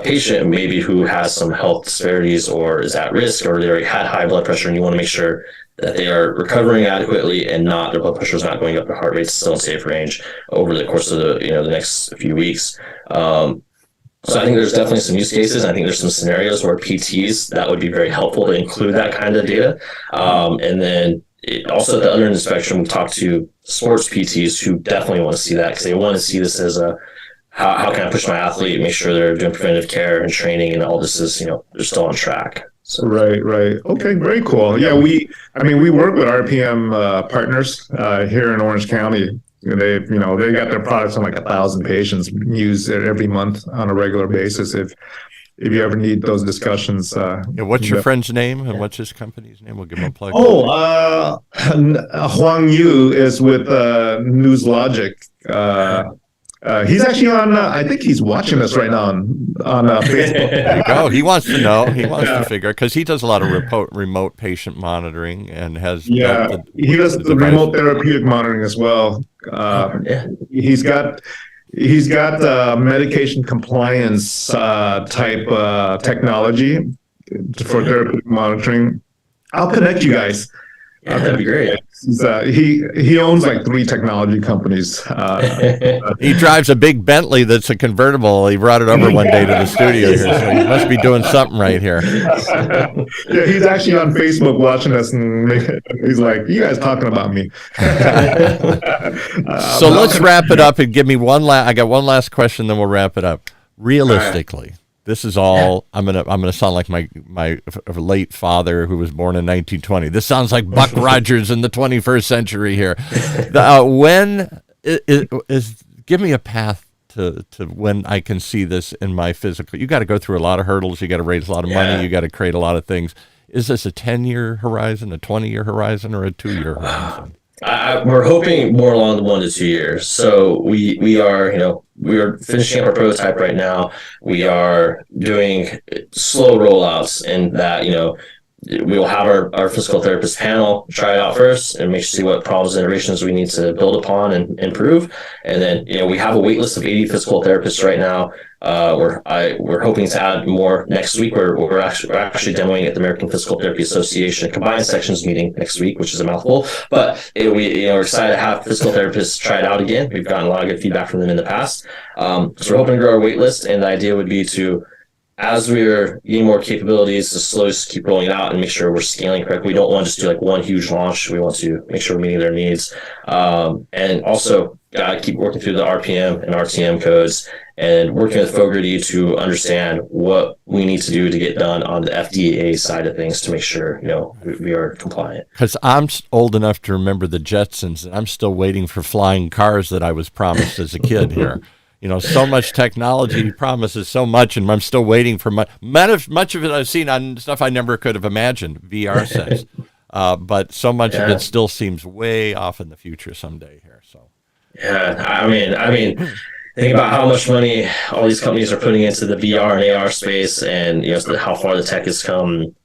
Speaker 3: patient, maybe who has some health disparities or is at risk, or they already had high blood pressure, and you want to make sure that they are recovering adequately and their blood pressure is not going up, their heart rate's still in safe range over the course of the next few weeks. So I think there's definitely some use cases. I think there's some scenarios where PTs, that would be very helpful to include that kind of data. And then also at the other end of the spectrum, we've talked to sports PTs who definitely want to see that because they want to see this as how can I push my athlete, make sure they're doing preventive care and training and all this is, they're still on track. So.
Speaker 2: Right. Okay, very cool. Yeah, we work with RPM partners here in Orange County. They got their products on like 1,000 patients use it every month on a regular basis. If you ever need those discussions.
Speaker 1: What's your friend's name and what's his company's name? We'll give him a plug.
Speaker 2: Huang Yu is with News Logic. He's actually on. I think he's watching us right now on Facebook.
Speaker 1: There you go. He wants to know. He wants to figure because he does a lot of remote patient monitoring and has.
Speaker 2: He does the remote therapeutic monitoring as well. He's got medication compliance type technology for therapeutic monitoring. I'll connect you guys.
Speaker 3: Yeah, that'd be great.
Speaker 2: He owns like 3 technology companies.
Speaker 1: He drives a big Bentley that's a convertible. He brought it over one day to the studio here, so he must be doing something right here.
Speaker 2: Yeah, he's actually on Facebook watching us, and he's like, "You guys talking about me?"
Speaker 1: So let's wrap it up and give me I got one last question, then we'll wrap it up. Realistically. This is all. I'm gonna sound like my late father who was born in 1920. This sounds like Buck Rogers in the 21st century here. When give me a path to when I can see this in my physical. You got to go through a lot of hurdles. You got to raise a lot of money. You got to create a lot of things. Is this a 10-year horizon, a 20-year horizon, or a 2-year horizon?
Speaker 3: We're hoping more along the 1 to 2 years. So we are finishing up our prototype right now. We are doing slow rollouts, and that we will have our physical therapist panel try it out first and see what problems and iterations we need to build upon and improve. And then we have a wait list of 80 physical therapists right now. We're hoping to add more next week. We're actually demoing at the American Physical Therapy Association Combined Sections meeting next week, which is a mouthful. But we're excited to have physical therapists try it out again. We've gotten a lot of good feedback from them in the past. So we're hoping to grow our wait list, and the idea would be to, as we're getting more capabilities, to slowly just keep rolling it out and make sure we're scaling correctly. We don't want to just do like one huge launch. We want to make sure we're meeting their needs, and also keep working through the RPM and RTM codes and working with Fogarty to understand what we need to do to get done on the FDA side of things to make sure we are compliant.
Speaker 1: Because I'm old enough to remember the Jetsons, and I'm still waiting for flying cars that I was promised as a kid here. So much technology promises so much, and I'm still waiting for much of it I've seen on stuff I never could have imagined, VR sets. But so much of it still seems way off in the future someday here. So,
Speaker 3: yeah, I mean, think about how much money all these companies are putting into the VR and AR space, and how far the tech has come.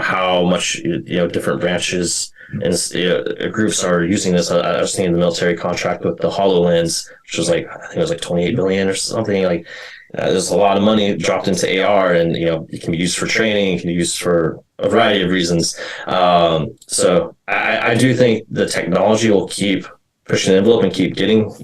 Speaker 3: How much different branches and groups are using this. I was thinking the military contract with the HoloLens, which was I think it was like 28 billion or something. There's a lot of money dropped into AR, and it can be used for training, it can be used for a variety of reasons. So I do think the technology will keep pushing the envelope and keep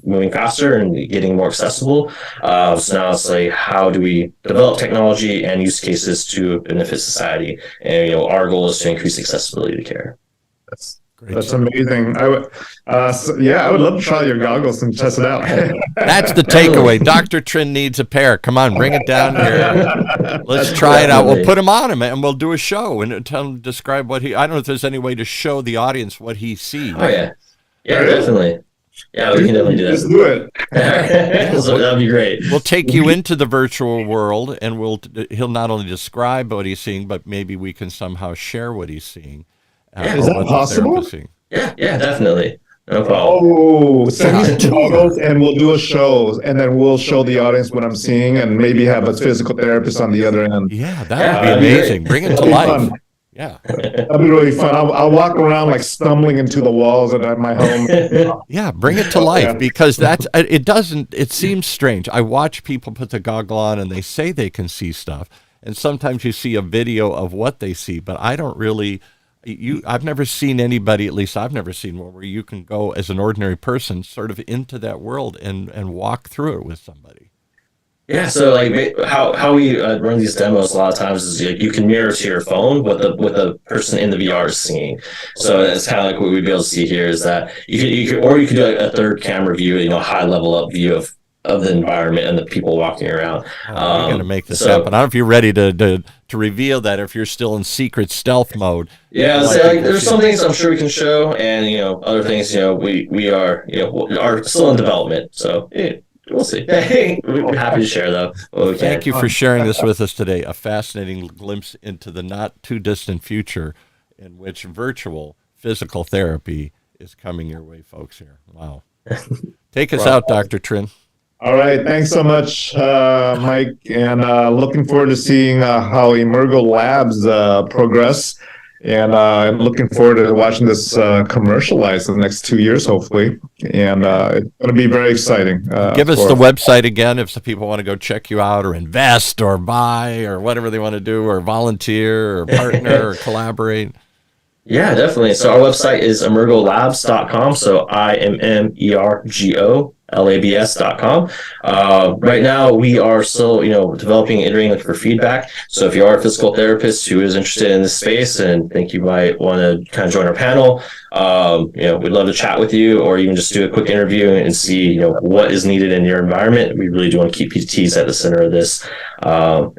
Speaker 3: moving faster and getting more accessible. So now it's like, how do we develop technology and use cases to benefit society? And our goal is to increase accessibility to care.
Speaker 1: That's
Speaker 2: That's amazing. I would, I would love to try your goggles and test it out.
Speaker 1: That's the takeaway. Dr. Trin needs a pair. Come on, bring it down here. Let's try it out. We'll put him on him, and we'll do a show and tell him, describe what he. I don't know if there's any way to show the audience what he sees.
Speaker 3: Oh yeah, definitely. Yeah, we can definitely do that.
Speaker 2: Just do it.
Speaker 3: So that'd be great.
Speaker 1: We'll take you into the virtual world, and he'll not only describe what he's seeing, but maybe we can somehow share what he's seeing.
Speaker 2: Is that possible?
Speaker 3: Yeah, definitely. No problem.
Speaker 2: Oh, send me some photos and we'll do a show, and then we'll show the audience what I'm seeing, and maybe have a physical therapist on the other end.
Speaker 1: Yeah, that would be amazing. Bring it to life.
Speaker 2: Fun.
Speaker 1: Yeah,
Speaker 2: that'd be really fun. I'll walk around like stumbling into the walls at my home.
Speaker 1: Yeah, bring it to life, because it seems strange. I watch people put the goggle on and they say they can see stuff, and sometimes you see a video of what they see, but I don't really. I've never seen anybody, at least I've never seen one, where you can go as an ordinary person sort of into that world and walk through it with somebody.
Speaker 3: Yeah, so like how we run these demos a lot of times is you can mirror to your phone what the person in the VR is seeing. So it's kind of like what we'd be able to see here is that you could do a third camera view, high level up view of the environment and the people walking around.
Speaker 1: We're going to make this happen. I don't know if you're ready to reveal that, if you're still in secret stealth mode.
Speaker 3: Yeah, there's some things I'm sure we can show, and other things we are still in development. So we'll see. We're happy to share though.
Speaker 1: Thank you for sharing this with us today. A fascinating glimpse into the not too distant future in which virtual physical therapy is coming your way, folks. Here, wow. Take us out, Dr. Trin.
Speaker 2: All right. Thanks so much, Mike. And looking forward to seeing how IMMERGO Labs progress. And I'm looking forward to watching this commercialized in the next 2 years, hopefully. And it's going to be very exciting.
Speaker 1: Give us the website again if some people want to go check you out, or invest or buy or whatever they want to do, or volunteer or partner or collaborate.
Speaker 3: Yeah, definitely. So our website is IMMERGOLabs.com. So IMMERGOLabs.com. Right now, we are still, developing and iterating for feedback. So if you are a physical therapist who is interested in this space and think you might want to kind of join our panel, we'd love to chat with you, or even just do a quick interview and see, what is needed in your environment. We really do want to keep PTs at the center of this. So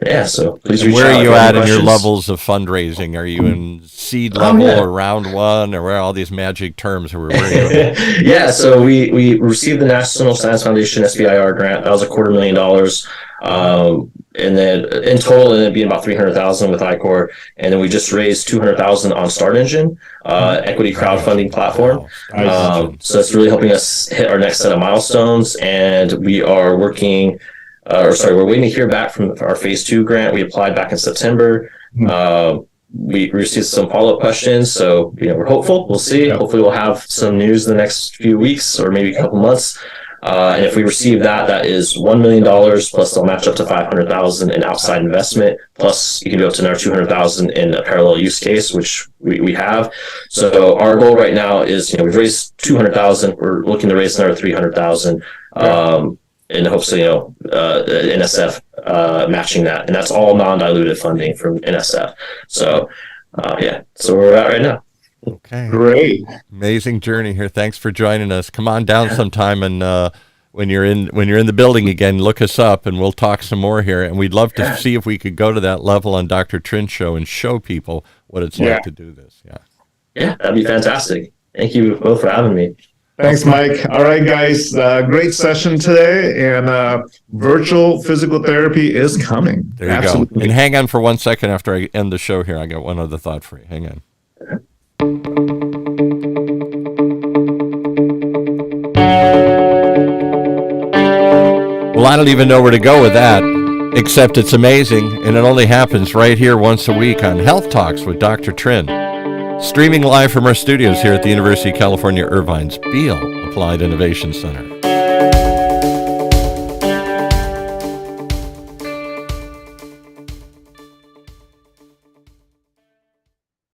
Speaker 3: please reach out.
Speaker 1: Where are you at in your levels of fundraising? Are you in seed level or round one, or where are all these magic terms? Where are you?
Speaker 3: Yeah, so we received the National Science Foundation SBIR grant. That was $250,000. And then in total, it'd be about $300,000 with ICOR. And then we just raised $200,000 on Start Engine, equity crowdfunding platform. So it's really helping us hit our next set of milestones. And we are we're waiting to hear back from our phase 2 grant. We applied back in September. We received some follow-up questions, so we're hopeful. We'll see. Yeah. Hopefully, we'll have some news in the next few weeks or maybe a couple months. And if we receive that is $1 million plus they'll match up to $500,000 in outside investment. Plus, you can go up to another $200,000 in a parallel use case, which we have. So our goal right now is, we've raised $200,000. We're looking to raise another $300,000. In hopes of, NSF matching that. And that's all non-diluted funding from NSF. So, so we're at right now.
Speaker 1: Okay.
Speaker 2: Great.
Speaker 1: Amazing journey here. Thanks for joining us. Come on down sometime, and when you're in the building again, look us up and we'll talk some more here. And we'd love to see if we could go to that level on Dr. Trin's show and show people what it's like to do this.
Speaker 3: Yeah, that'd be fantastic. Thank you both for having me.
Speaker 2: Thanks, Mike. All right, guys. Great session today, and virtual physical therapy is coming.
Speaker 1: There you go. And hang on for 1 second after I end the show here. I got one other thought for you. Hang on. Well, I don't even know where to go with that, except it's amazing, and it only happens right here once a week on Health Talks with Dr. Trin. Streaming live from our studios here at the University of California, Irvine's Beale Applied Innovation Center.